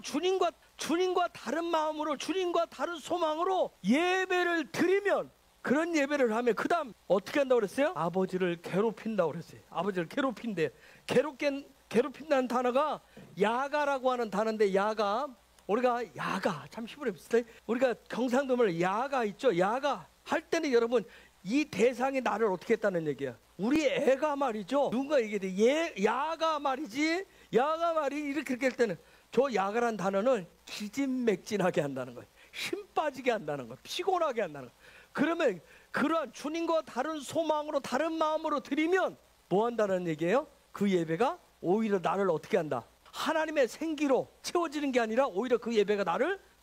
주님과 다른 마음으로, 주님과 다른 소망으로 예배를 드리면, 그런 예배를 하면 그다음 어떻게 한다고 그랬어요? 아버지를 괴롭힌다고 그랬어요. 아버지를 괴롭힌대. 괴롭힌다는 단어가 야가라고 하는 단어인데, 야가, 우리가 야가, 참 히브리 비슷해. 우리가 경상도말 야가 있죠. 야가 할 때는 여러분, 이 대상이 나를 어떻게 했다는 얘기야. 우리 애가 말이죠. 누군가 얘기해. 야가 말이지. 야가 말이 이렇게 할 때는, 저 야가란 단어는 기진맥진하게 한다는 거예요. 힘 빠지게 한다는 거예요. 피곤하게 한다는 거예요. 그러면 그러한 주님과 다른 소망으로, 다른 마음으로 드리면 뭐 한다는 얘기예요? 그 예배가 오히려 나를 어떻게 한다? 하나님의 생기로 채워지는 게 아니라 오히려 그 예배가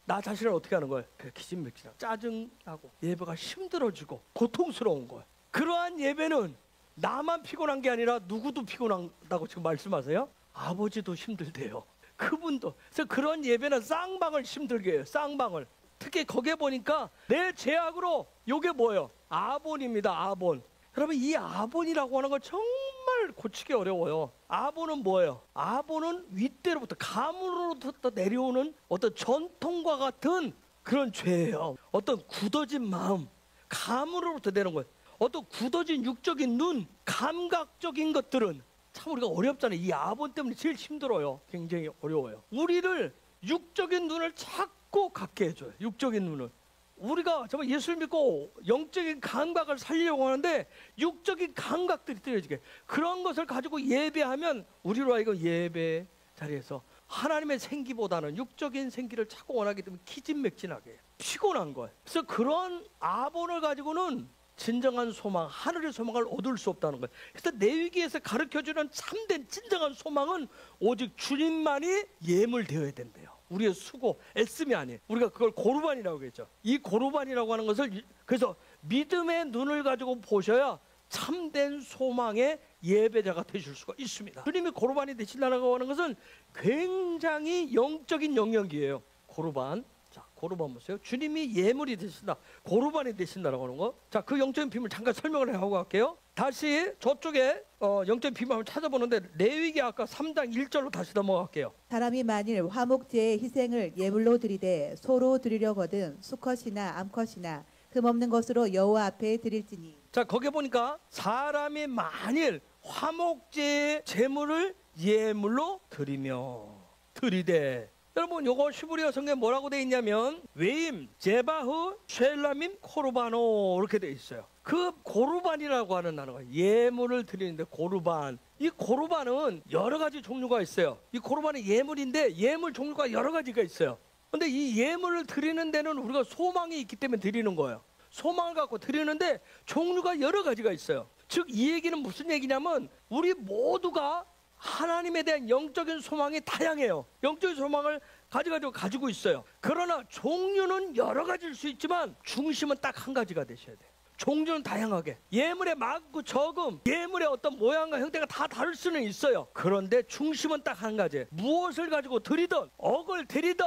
나 자신을 어떻게 하는 거예요? 기진맥진하고 짜증나고 예배가 힘들어지고 고통스러운 거예요. 그러한 예배는 나만 피곤한 게 아니라 누구도 피곤한다고 지금 말씀하세요? 아버지도 힘들대요. 그분도. 그래서 그런 예배는 쌍방을 힘들게 해요. 쌍방을. 특히 거기에 보니까 내 죄악으로, 요게 뭐예요? 아본입니다. 아본. 여러분, 이 아본이라고 하는 건 정말 고치기 어려워요. 아본은 뭐예요? 아본은 윗대로부터, 가문으로부터 내려오는 어떤 전통과 같은 그런 죄예요. 어떤 굳어진 마음, 가문으로부터 내려온 거예요. 어떤 굳어진 육적인 눈, 감각적인 것들은 참 우리가 어렵잖아요. 이 아본 때문에 제일 힘들어요. 굉장히 어려워요. 우리를 육적인 눈을 자꾸 갖게 해줘요. 육적인 눈을. 우리가 정말 예수를 믿고 영적인 감각을 살리려고 하는데 육적인 감각들이 떨어지게, 그런 것을 가지고 예배하면 우리로 하여금 예배 자리에서 하나님의 생기보다는 육적인 생기를 자꾸 원하기 때문에 기진맥진하게 피곤한 거예요. 그래서 그런 아본을 가지고는 진정한 소망, 하늘의 소망을 얻을 수 없다는 거예요. 그래서 레위기에서 가르쳐주는 참된 진정한 소망은 오직 주님만이 예물되어야 된대요. 우리의 수고, 애씀이 아니에요. 우리가 그걸 고르반이라고 했죠. 이 고르반이라고 하는 것을, 그래서 믿음의 눈을 가지고 보셔야 참된 소망의 예배자가 되실 수가 있습니다. 주님이 고르반이 되신다고 하는 것은 굉장히 영적인 영역이에요. 고르반. 자, 고르반 보세요. 주님이 예물이 되신다, 고르반이 되신다라고 하는 거. 자, 그 영적인 비밀 잠깐 설명을 하고 갈게요. 다시 저쪽에 영적인 비밀 한번 찾아보는데, 레위기 아까 3장 1절로 다시 넘어갈게요. 사람이 만일 화목제의 희생을 예물로 드리되 소로 드리려거든 수컷이나 암컷이나 흠없는 것으로 여호와 앞에 드릴지니. 자, 거기 보니까 사람이 만일 화목제의 제물을 예물로 드리되, 여러분, 요거 히브리어 성경에 뭐라고 돼 있냐면 웨임, 제바흐, 쉘라밈, 코르바노 이렇게 돼 있어요. 그 고르반이라고 하는 단어가 예물을 드리는데, 고르반. 이 고르반은 여러 가지 종류가 있어요. 이 고르반은 예물인데 예물 종류가 여러 가지가 있어요. 근데 이 예물을 드리는 데는 우리가 소망이 있기 때문에 드리는 거예요. 소망을 갖고 드리는데 종류가 여러 가지가 있어요. 즉, 이 얘기는 무슨 얘기냐면 우리 모두가 하나님에 대한 영적인 소망이 다양해요. 영적인 소망을 가지고 있어요. 그러나 종류는 여러 가지일 수 있지만 중심은 딱 한 가지가 되셔야 돼요. 종류는 다양하게, 예물의 많고 적음, 예물의 어떤 모양과 형태가 다 다를 수는 있어요. 그런데 중심은 딱 한 가지. 무엇을 가지고 드리든, 억을 드리든,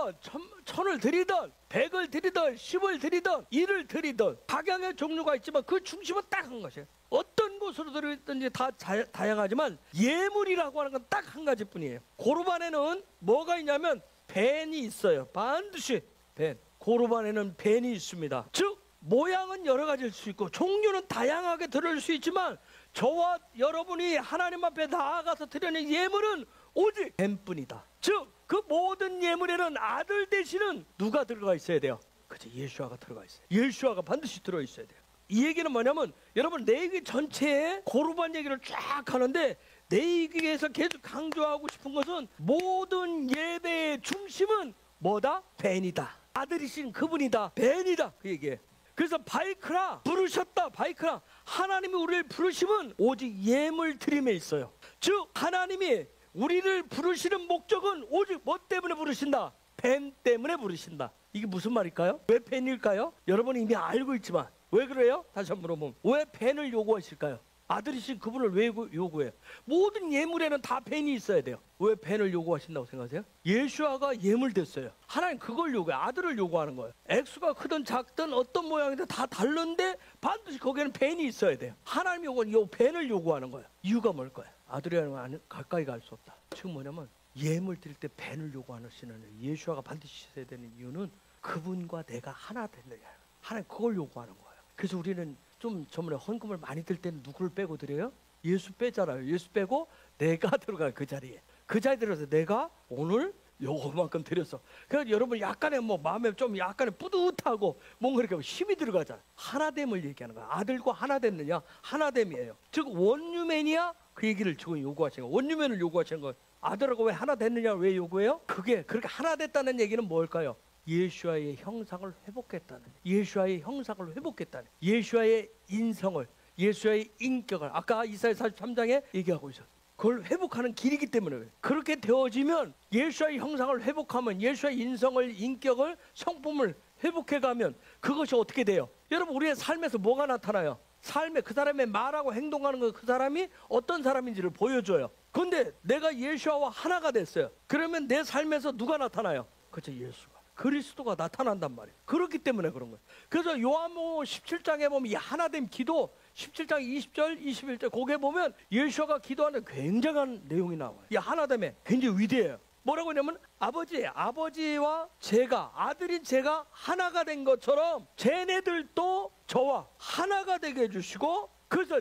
천을 드리든, 백을 드리든, 십을 드리든, 일을 드리든, 각양의 종류가 있지만 그 중심은 딱 한 것이에요. 어떤 곳으로 드리든지 다 다양하지만 예물이라고 하는 건 딱 한 가지뿐이에요. 고르반에는 뭐가 있냐면 벤이 있어요. 반드시 벤. 고르반에는 벤이 있습니다. 즉, 모양은 여러 가지일 수 있고 종류는 다양하게 들을 수 있지만 저와 여러분이 하나님 앞에 나아가서 드리는 예물은 오직 뱀뿐이다. 즉, 그 모든 예물에는 아들 되시는 누가 들어가 있어야 돼요? 그죠, 예수아가 들어가 있어요. 예수아가 반드시 들어 있어야 돼요. 이 얘기는 뭐냐면, 여러분, 레위기 전체에 고르반 얘기를 쫙 하는데 레위기에서 계속 강조하고 싶은 것은 모든 예배의 중심은 뭐다? 벤이다. 아들이신 그분이다. 벤이다. 그 얘기예요. 그래서 바이크라, 부르셨다. 바이크라, 하나님이 우리를 부르심은 오직 예물 드림에 있어요. 즉, 하나님이 우리를 부르시는 목적은 오직 뭐 때문에 부르신다? 뱀 때문에 부르신다. 이게 무슨 말일까요? 왜 뱀일까요? 여러분이 이미 알고 있지만 왜 그래요? 다시 한번 물어보면 왜 뱀을 요구하실까요? 아들이신 그분을 왜 요구해요? 모든 예물에는 다 벤이 있어야 돼요. 왜 벤을 요구하신다고 생각하세요? 예수아가 예물 됐어요. 하나님 그걸 요구해요. 아들을 요구하는 거예요. 액수가 크든 작든 어떤 모양이든 다 다른데 반드시 거기에는 벤이 있어야 돼요. 하나님 요구는 요 벤을 요구하는 거예요. 이유가 뭘까요? 아들이라는 가까이 갈 수 없다. 지금 뭐냐면 예물 드릴 때 벤을 요구하시는 예수아가 반드시 있어야 되는 이유는 그분과 내가 하나 되느냐. 하나님 그걸 요구하는 거예요. 그래서 우리는 좀 저번에 헌금을 많이 들 때는 누구를 빼고 드려요? 예수 빼잖아요. 예수 빼고 내가 들어가요. 그 자리에. 그 자리에 들어서 내가 오늘 요거만큼 드렸어. 그래서 여러분 약간의 뭐 마음에 좀 약간의 뿌듯하고 뭔가 이렇게 힘이 들어가잖아요. 하나됨을 얘기하는 거야. 아들과 하나 됐느냐? 하나됨이에요. 즉 원유맨이야? 그 얘기를 지금 요구하시는 거예요. 원유맨을 요구하시는 거예요. 아들하고 왜 하나 됐느냐? 왜 요구해요? 그게 그렇게 하나 됐다는 얘기는 뭘까요? 예수와의 형상을 회복했다는, 예수와의 형상을 회복했다는, 예수와의 인성을, 예수와의 인격을 아까 이사야 43장에 얘기하고 있어요. 그걸 회복하는 길이기 때문에 그렇게 되어지면 예수와의 형상을 회복하면 예수와의 인성을, 인격을, 성품을 회복해가면 그것이 어떻게 돼요? 여러분 우리의 삶에서 뭐가 나타나요? 삶에 그 사람의 말하고 행동하는 거 그 사람이 어떤 사람인지를 보여줘요. 그런데 내가 예수와 하나가 됐어요. 그러면 내 삶에서 누가 나타나요? 그렇죠, 예수가. 그리스도가 나타난단 말이에요. 그렇기 때문에 그런 거예요. 그래서 요한복음 17장에 보면 이 하나됨 기도 17장 20절 21절 거기에 보면 예수가 기도하는 굉장한 내용이 나와요. 이 하나됨에 굉장히 위대해요. 뭐라고 하냐면 아버지와 제가, 아들인 제가 하나가 된 것처럼 쟤네들도 저와 하나가 되게 해주시고, 그래서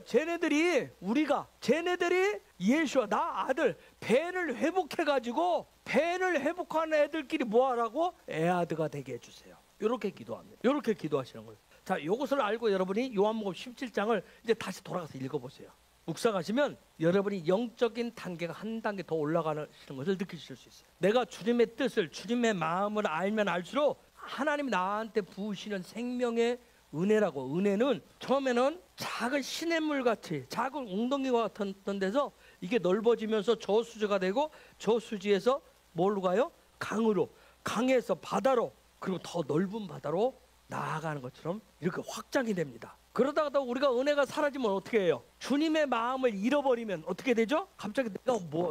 쟤네들이 예수와 나 아들 벤을 회복해가지고 벤을 회복하는 애들끼리 뭐하라고? 애아드가 되게 해주세요. 이렇게 기도합니다. 이렇게 기도하시는 거예요. 자, 이것을 알고 여러분이 요한복음 17장을 이제 다시 돌아가서 읽어보세요. 묵상하시면 여러분이 영적인 단계가 한 단계 더 올라가는 것을 느끼실 수 있어요. 내가 주님의 뜻을, 주님의 마음을 알면 알수록 하나님이 나한테 부으시는 생명의 은혜라고, 은혜는 처음에는 작은 시냇물 같이 작은 웅덩이와 같은 데서 이게 넓어지면서 저수지가 되고 저수지에서 뭘로 가요? 강으로, 강에서 바다로, 그리고 더 넓은 바다로 나아가는 것처럼 이렇게 확장이 됩니다. 그러다가 우리가 은혜가 사라지면 어떻게 해요? 주님의 마음을 잃어버리면 어떻게 되죠? 갑자기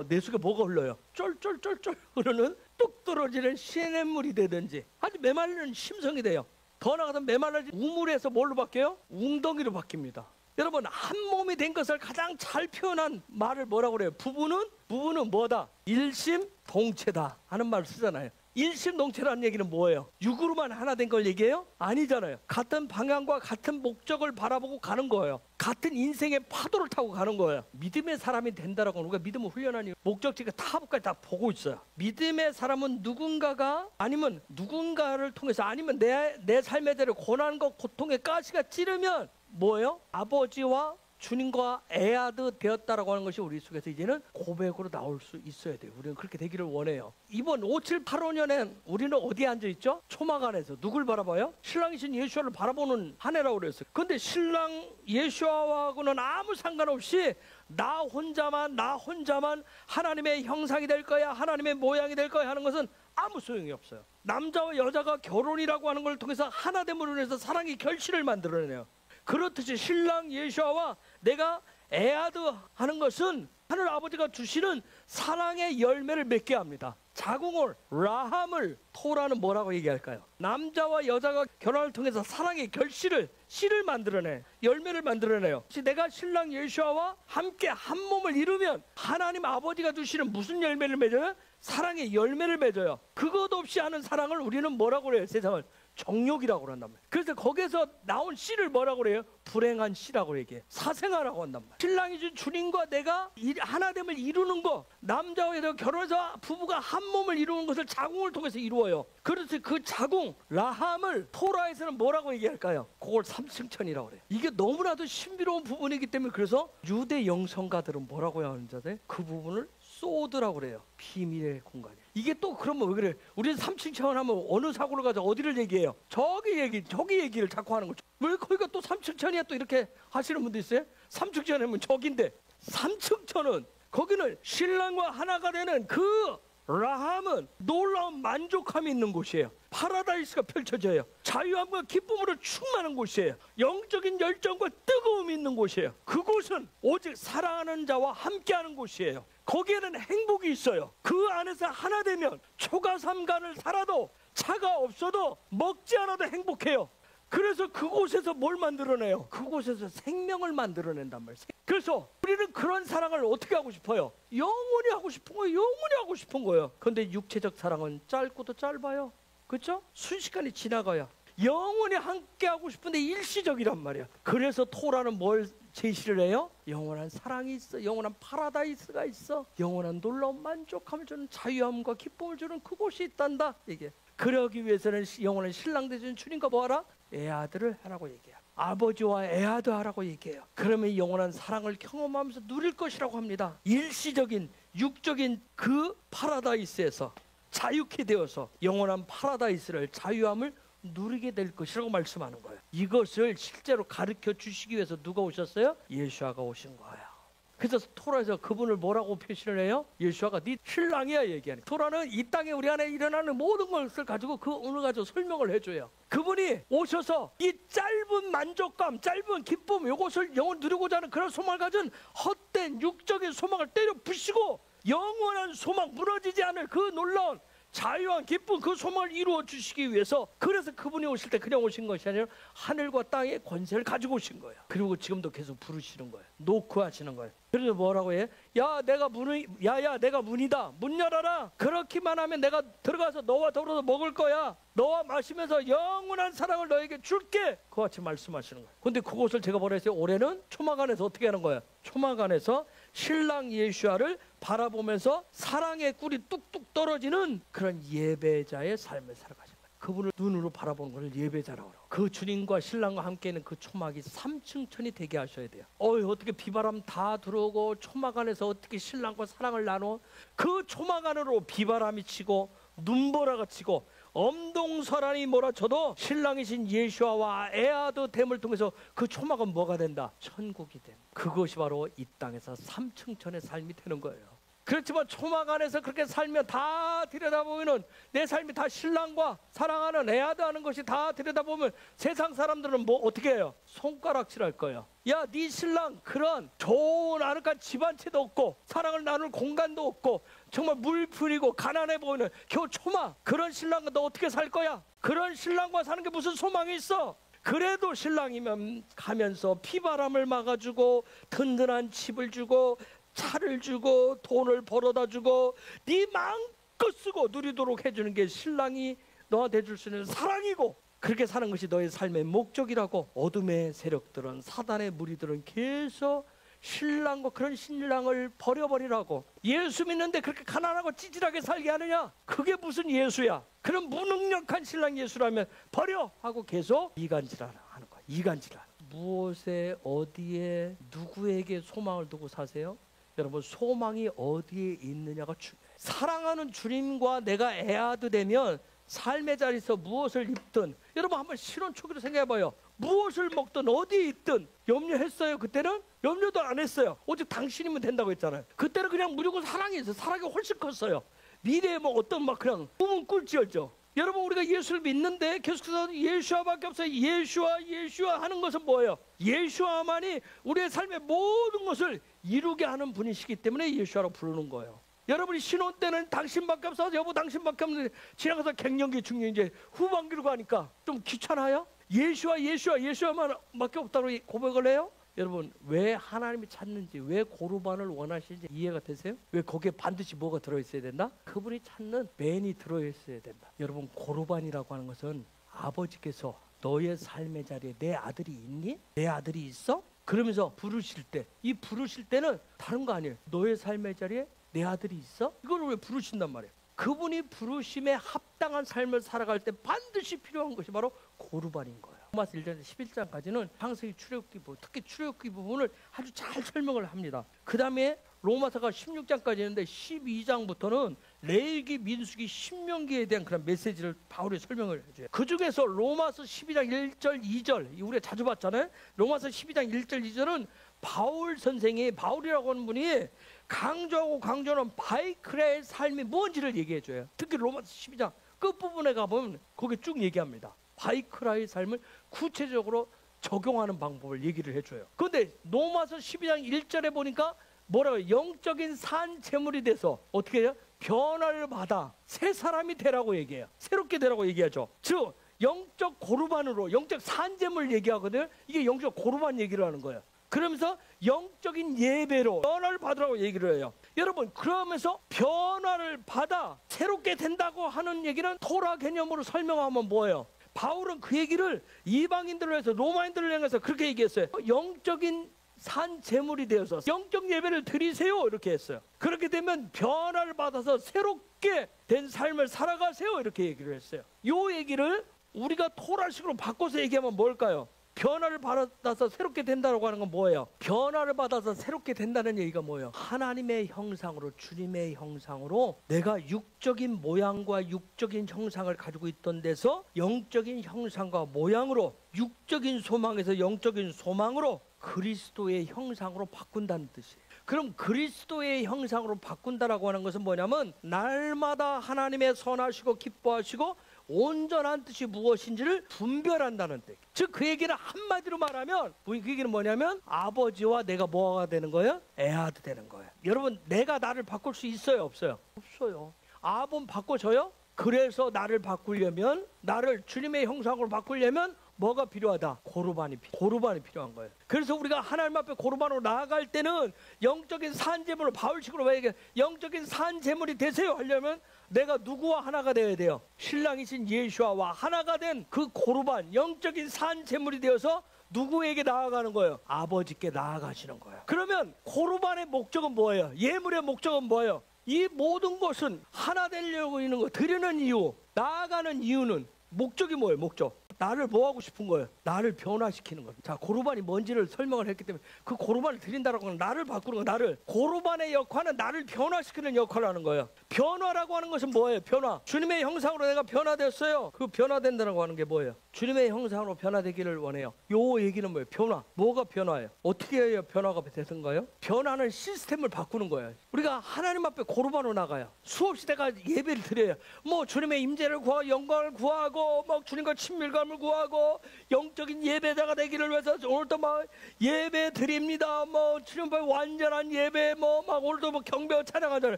내 속에 뭐가 흘러요? 쫄쫄쫄쫄 흐르는 뚝 떨어지는 시냇물이 되든지 아주 메말리는 심성이 돼요. 더 나아가서 메말라진 우물에서 뭘로 바뀌어요? 웅덩이로 바뀝니다. 여러분 한 몸이 된 것을 가장 잘 표현한 말을 뭐라고 그래요? 부부는 뭐다? 일심동체다 하는 말을 쓰잖아요. 일심동체라는 얘기는 뭐예요? 육으로만 하나 된 걸 얘기해요? 아니잖아요. 같은 방향과 같은 목적을 바라보고 가는 거예요. 같은 인생의 파도를 타고 가는 거예요. 믿음의 사람이 된다라고 우리가 믿음을 훈련하니 목적지가 타부까지 다 보고 있어요. 믿음의 사람은 누군가가 아니면 누군가를 통해서 아니면 내 삶에 대한 고난과 고통의 가시가 찌르면 뭐예요? 아버지와 주님과 애아드 되었다라고 하는 것이 우리 속에서 이제는 고백으로 나올 수 있어야 돼요. 우리는 그렇게 되기를 원해요. 이번 5785년엔 우리는 어디에 앉아있죠? 초막 안에서 누굴 바라봐요? 신랑이신 예수와를 바라보는 한 해라고 그랬어요. 그런데 신랑 예수와하고는 아무 상관없이 나 혼자만 하나님의 형상이 될 거야, 하나님의 모양이 될 거야 하는 것은 아무 소용이 없어요. 남자와 여자가 결혼이라고 하는 걸 통해서 하나됨으로 인해서 사랑의 결실을 만들어내요. 그렇듯이 신랑 예수와 내가 애아드 하는 것은 하늘 아버지가 주시는 사랑의 열매를 맺게 합니다. 자궁을, 라함을, 토라는 뭐라고 얘기할까요? 남자와 여자가 결혼을 통해서 사랑의 결실을, 씨를 만들어내, 열매를 만들어내요. 내가 신랑 예수와 함께 한 몸을 이루면 하나님 아버지가 주시는 무슨 열매를 맺어요? 사랑의 열매를 맺어요. 그것 없이 하는 사랑을 우리는 뭐라고 그래요? 세상을 정욕이라고 한단 말이에요. 그래서 거기서 나온 씨를 뭐라고 그래요? 불행한 씨라고 얘기해요. 사생아라고 한단 말이에요. 신랑이 준 주님과 내가 하나됨을 이루는 거, 남자와 여자가 결혼해서 부부가 한 몸을 이루는 것을 자궁을 통해서 이루어요. 그래서 그 자궁, 라함을 토라에서는 뭐라고 얘기할까요? 그걸 삼층천이라고 그래요. 이게 너무나도 신비로운 부분이기 때문에 그래서 유대 영성가들은 뭐라고 하는지 아세요? 그 부분을 소드라고 그래요. 비밀의 공간이. 이게 또 그러면 왜 그래? 우리는 3층 차원 하면 어느 사고를 가자 어디를 얘기해요? 저기 얘기를 자꾸 하는 거죠. 왜 거기가 또 3층 천이야 또 이렇게 하시는 분도 있어요? 3층 천이면 저긴데 3층 천은 거기는 신랑과 하나가 되는 그 라함은 놀라운 만족함이 있는 곳이에요. 파라다이스가 펼쳐져요. 자유함과 기쁨으로 충만한 곳이에요. 영적인 열정과 뜨거움이 있는 곳이에요. 그곳은 오직 사랑하는 자와 함께하는 곳이에요. 거기에는 행복이 있어요. 그 안에서 하나 되면 초가삼간을 살아도 차가 없어도 먹지 않아도 행복해요. 그래서 그곳에서 뭘 만들어내요? 그곳에서 생명을 만들어낸단 말이에요. 그래서 우리는 그런 사랑을 어떻게 하고 싶어요? 영원히 하고 싶은 거예요. 영원히 하고 싶은 거예요. 그런데 육체적 사랑은 짧고도 짧아요. 그렇죠? 순식간에 지나가요. 영원히 함께 하고 싶은데 일시적이란 말이야. 그래서 토라는 뭘 제시를 해요? 영원한 사랑이 있어. 영원한 파라다이스가 있어. 영원한 놀라운 만족함을 주는 자유함과 기쁨을 주는 그곳이 있단다. 이게 그러기 위해서는 영원한 신랑 되신 주님과 뭐하라? 애아들을 하라고 얘기해요. 아버지와 애아들 하라고 얘기해요. 그러면 영원한 사랑을 경험하면서 누릴 것이라고 합니다. 일시적인 육적인 그 파라다이스에서 자유케 되어서 영원한 파라다이스를 자유함을 누리게 될 것이라고 말씀하는 거예요. 이것을 실제로 가르쳐 주시기 위해서 누가 오셨어요? 예수아가 오신 거예요. 그래서 토라에서 그분을 뭐라고 표시를 해요? 예수아가 네 신랑이야 얘기하는. 토라는 이 땅에 우리 안에 일어나는 모든 것을 가지고 그 오늘 가지고 설명을 해줘요. 그분이 오셔서 이 짧은 만족감, 짧은 기쁨, 이것을 영원 누리고자 하는 그런 소망을 가진 헛된 육적인 소망을 때려 부시고 영원한 소망, 무너지지 않을 그 놀라운 자유한 기쁨, 그 소망을 이루어 주시기 위해서, 그래서 그분이 오실 때 그냥 오신 것이 아니라 하늘과 땅의 권세를 가지고 오신 거예요. 그리고 지금도 계속 부르시는 거예요. 노크하시는 거예요. 그래서 뭐라고 해? 야 내가 문이다. 문 열어라. 그렇게만 하면 내가 들어가서 너와 더불어서 먹을 거야. 너와 마시면서 영원한 사랑을 너에게 줄게. 그와 같이 말씀하시는 거예요. 근데 그것을 제가 뭐라 했어요? 올해는 초막 안에서 어떻게 하는 거예요? 초막 안에서 신랑 예수아를 바라보면서 사랑의 꿀이 뚝뚝 떨어지는 그런 예배자의 삶을 살아가신 거예요. 그분을 눈으로 바라보는 것을 예배자라고 그래요. 그 주님과 신랑과 함께 있는 그 초막이 삼층천이 되게 하셔야 돼요. 어떻게 비바람 다 들어오고 초막 안에서 어떻게 신랑과 사랑을 나눠? 그 초막 안으로 비바람이 치고 눈보라가 치고 엄동설한이 몰아쳐도 신랑이신 예수아와 애아도 됨을 통해서 그 초막은 뭐가 된다? 천국이 됨. 그것이 바로 이 땅에서 삼층천의 삶이 되는 거예요. 그렇지만 초막 안에서 그렇게 살면 다 들여다보면 내 삶이 다 신랑과 사랑하는 애아도 하는 것이 다 들여다보면 세상 사람들은 뭐 어떻게 해요? 손가락질할 거예요. 야, 네 신랑 그런 좋은 아늑한 집 한 채도 없고 사랑을 나눌 공간도 없고 정말 물풀이고 가난해 보이는 겨우 초막, 그런 신랑과 너 어떻게 살 거야? 그런 신랑과 사는 게 무슨 소망이 있어? 그래도 신랑이면 가면서 비바람을 막아주고 든든한 집을 주고 차를 주고 돈을 벌어다 주고 네 마음껏 쓰고 누리도록 해주는 게 신랑이 너한테 줄 수 있는 사랑이고, 그렇게 사는 것이 너의 삶의 목적이라고. 어둠의 세력들은, 사단의 무리들은 계속 신랑과 그런 신랑을 버려버리라고. 예수 믿는데 그렇게 가난하고 찌질하게 살게 하느냐? 그게 무슨 예수야? 그런 무능력한 신랑 예수라면 버려 하고 계속 이간질하는 거야. 이간질하는. 무엇에 어디에 누구에게 소망을 두고 사세요? 여러분, 소망이 어디에 있느냐가 중요해요. 사랑하는 주님과 내가 애아도 되면 삶의 자리에서 무엇을 입든, 여러분 한번 신혼 초기로 생각해봐요. 무엇을 먹든 어디에 있든 염려했어요? 그때는? 염려도 안 했어요. 오직 당신이면 된다고 했잖아요. 그때는 그냥 무조건 사랑이 있어요. 사랑이 훨씬 컸어요. 미래에 뭐 어떤 막 그냥 꿈은 꿀지었죠. 여러분, 우리가 예수를 믿는데 계속해서 예수아밖에 없어요. 예수아 하는 것은 뭐예요? 예수아만이 우리의 삶의 모든 것을 이루게 하는 분이시기 때문에 예수아라고 부르는 거예요. 여러분이 신혼 때는 당신밖에 없어, 여보 당신밖에 없는데 지나가서 갱년기 중년기 이제 후반기로 가니까 좀 귀찮아요? 예수아만 밖에 없다고 고백을 해요? 여러분, 왜 하나님이 찾는지, 왜 고르반을 원하시는지 이해가 되세요? 왜 거기에 반드시 뭐가 들어있어야 된다? 그분이 찾는 맨이 들어있어야 된다. 여러분, 고르반이라고 하는 것은 아버지께서 너의 삶의 자리에 내 아들이 있니? 내 아들이 있어? 그러면서 부르실 때, 이 부르실 때는 다른 거 아니에요. 너의 삶의 자리에 내 아들이 있어? 이걸 왜 부르신단 말이에요? 그분이 부르심에 합당한 삶을 살아갈 때 반드시 필요한 것이 바로 고르반인 거예요. 로마서 1장 11장까지는 창세기 출애굽기 부분, 특히 출애굽기 부분을 아주 잘 설명을 합니다. 그 다음에 로마서가 16장까지 있는데 12장부터는 레위기, 민수기, 신명기에 대한 그런 메시지를 바울이 설명을 해줘요. 그 중에서 로마서 12장 1절, 2절, 우리가 자주 봤잖아요. 로마서 12장 1절, 2절은 바울 선생이, 바울이라고 하는 분이 강조는 바이크라의 삶이 뭔지를 얘기해줘요. 특히 로마서 12장 끝부분에 가보면 거기 쭉 얘기합니다. 바이크라의 삶을 구체적으로 적용하는 방법을 얘기를 해줘요. 그런데 로마서 12장 1절에 보니까 뭐라고요? 영적인 산 제물이 돼서 어떻게 해요? 변화를 받아 새 사람이 되라고 얘기해요. 새롭게 되라고 얘기하죠. 즉 영적 고르반으로 영적 산제물 얘기하거든요. 이게 영적 고르반 얘기를 하는 거예요. 그러면서 영적인 예배로 변화를 받으라고 얘기를 해요. 여러분, 그러면서 변화를 받아 새롭게 된다고 하는 얘기는 토라 개념으로 설명하면 뭐예요? 바울은 그 얘기를 이방인들을 해서 로마인들을 향해서 그렇게 얘기했어요. 영적인 산 제물이 되어서 영적 예배를 드리세요, 이렇게 했어요. 그렇게 되면 변화를 받아서 새롭게 된 삶을 살아가세요, 이렇게 얘기를 했어요. 이 얘기를 우리가 토라식으로 바꿔서 얘기하면 뭘까요? 변화를 받아서 새롭게 된다고 하는 건 뭐예요? 변화를 받아서 새롭게 된다는 얘기가 뭐예요? 하나님의 형상으로, 주님의 형상으로 내가 육적인 모양과 육적인 형상을 가지고 있던 데서 영적인 형상과 모양으로, 육적인 소망에서 영적인 소망으로 그리스도의 형상으로 바꾼다는 뜻이에요. 그럼 그리스도의 형상으로 바꾼다라고 하는 것은 뭐냐면 날마다 하나님의 선하시고 기뻐하시고 온전한 뜻이 무엇인지를 분별한다는 뜻. 즉 그 얘기는 한마디로 말하면 그 얘기는 뭐냐면 아버지와 내가 뭐가 되는 거예요? 애아도 되는 거예요. 여러분, 내가 나를 바꿀 수 있어요, 없어요? 없어요. 아본 바꿔줘요? 그래서 나를 바꾸려면, 나를 주님의 형상으로 바꾸려면 뭐가 필요하다? 고르반이 필요한 거예요. 그래서 우리가 하나님 앞에 고르반으로 나아갈 때는 영적인 산제물로, 바울식으로 왜 얘기해? 영적인 산제물이 되세요 하려면 내가 누구와 하나가 되어야 돼요? 신랑이신 예수와 하나가 된 그 고르반, 영적인 산제물이 되어서 누구에게 나아가는 거예요? 아버지께 나아가시는 거예요. 그러면 고르반의 목적은 뭐예요? 예물의 목적은 뭐예요? 이 모든 것은 하나 되려고 있는 거, 드리는 이유, 나아가는 이유는 목적이 뭐예요? 목적. 나를 뭐 하고 싶은 거예요? 나를 변화시키는 거예요. 자, 고르반이 뭔지를 설명을 했기 때문에 그 고르반을 드린다라고 하는 나를 바꾸는 거, 나를. 고르반의 역할은 나를 변화시키는 역할을 하는 거예요. 변화라고 하는 것은 뭐예요? 변화. 주님의 형상으로 내가 변화됐어요. 그 변화된다라고 하는 게 뭐예요? 주님의 형상으로 변화되기를 원해요. 요 얘기는 뭐예요? 변화. 뭐가 변화예요? 어떻게 해야 변화가 되는가요? 변화는 시스템을 바꾸는 거예요. 우리가 하나님 앞에 고르반으로 나가요. 수없이 내가 예배를 드려요. 뭐 주님의 임재를 구하고 영광을 구하고 막 주님과 친밀감을 구하고 영적인 예배자가 되기를 위해서 오늘도 막 예배 드립니다. 뭐 주님 앞에 완전한 예배, 뭐 막 오늘도 뭐 경배와 찬양하잖아요.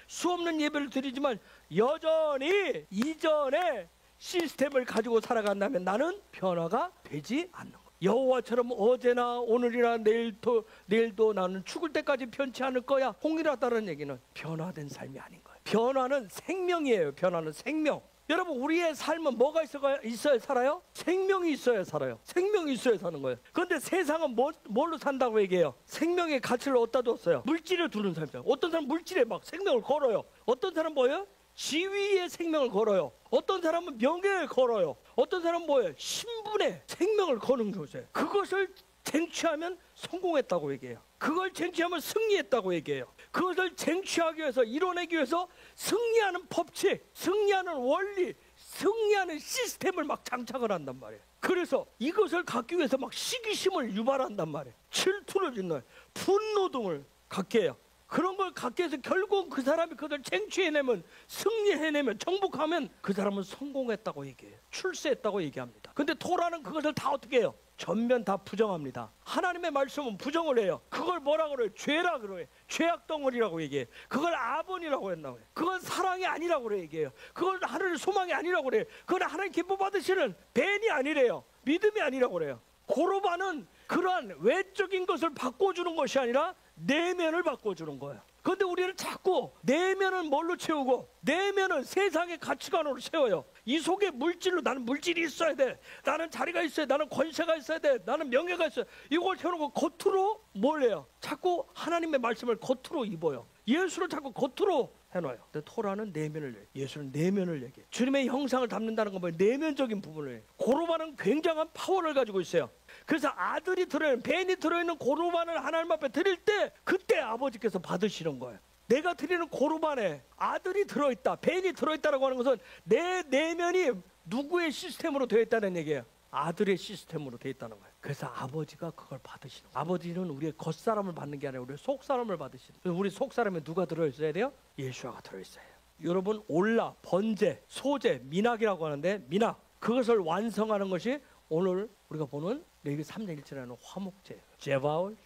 수없는 예배를 드리지만 여전히 이전에 시스템을 가지고 살아간다면 나는 변화가 되지 않는 거예요. 여호와처럼 어제나 오늘이나 내일도 나는 죽을 때까지 변치 않을 거야, 홍일하다는 얘기는 변화된 삶이 아닌 거예요. 변화는 생명이에요. 변화는 생명. 여러분, 우리의 삶은 뭐가 있어야 살아요? 생명이 있어야 살아요. 생명이 있어야 사는 거예요. 그런데 세상은 뭘로 산다고 얘기해요? 생명의 가치를 어디다 뒀어요? 물질을 두는 삶이죠. 어떤 사람은 물질에 막 생명을 걸어요. 어떤 사람은 뭐예요? 지위에 생명을 걸어요. 어떤 사람은 명예에 걸어요. 어떤 사람은 뭐예요? 신분에 생명을 거는 거죠. 그것을 쟁취하면 성공했다고 얘기해요. 그걸 쟁취하면 승리했다고 얘기해요. 그것을 쟁취하기 위해서, 이뤄내기 위해서 승리하는 법칙, 승리하는 원리, 승리하는 시스템을 막 장착을 한단 말이에요. 그래서 이것을 갖기 위해서 막 시기심을 유발한단 말이에요. 질투를 짓는, 분노 등을 갖게 해요. 그런 걸 갖게 해서 결국 그 사람이 그것을 쟁취해내면, 승리해내면, 정복하면 그 사람은 성공했다고 얘기해요. 출세했다고 얘기합니다. 근데 토라는 그것을 다 어떻게 해요? 전면 다 부정합니다. 하나님의 말씀은 부정을 해요. 그걸 뭐라 그래요? 죄라 그래요. 죄악 덩어리라고 얘기해요. 그걸 아본이라고 했나요? 그건 사랑이 아니라고 그래 얘기해요. 그걸 하나님의 소망이 아니라고 그래요. 그건 하나님 기뻐 받으시는 벤이 아니래요. 믿음이 아니라고 그래요. 고르반은 그러한 외적인 것을 바꿔주는 것이 아니라 내면을 바꿔주는 거예요. 그런데 우리는 자꾸 내면은 뭘로 채우고, 내면은 세상의 가치관으로 채워요. 이 속에 물질로, 나는 물질이 있어야 돼, 나는 자리가 있어야 돼, 나는 권세가 있어야 돼, 나는 명예가 있어야 돼, 이걸 채워놓고 겉으로 뭘 해요? 자꾸 하나님의 말씀을 겉으로 입어요. 예수를 자꾸 겉으로 해놔요. 근데 토라는 내면을 얘기해요. 예수는 내면을 얘기해요. 주님의 형상을 담는다는 건 뭐예요? 내면적인 부분을 해요. 고르반은 굉장한 파워를 가지고 있어요. 그래서 아들이 들어있는, 벤이 들어있는 고르반을 하나님 앞에 드릴 때 그때 아버지께서 받으시는 거예요. 내가 드리는 고르반에 아들이 들어있다, 벤이 들어있다라고 하는 것은 내 내면이 누구의 시스템으로 되어 있다는 얘기예요? 아들의 시스템으로 되어 있다는 거예요. 그래서 아버지가 그걸 받으시는 거예요. 아버지는 우리의 겉사람을 받는 게 아니라 우리의 속사람을 받으시는 거예요. 우리 속사람에 누가 들어있어야 돼요? 예수아가 들어있어야 해요. 여러분, 올라, 번제, 소제, 민학이라고 하는데, 민학, 그것을 완성하는 것이 오늘 우리가 보는 레위기 3장 1절에는 화목제예요. 제바울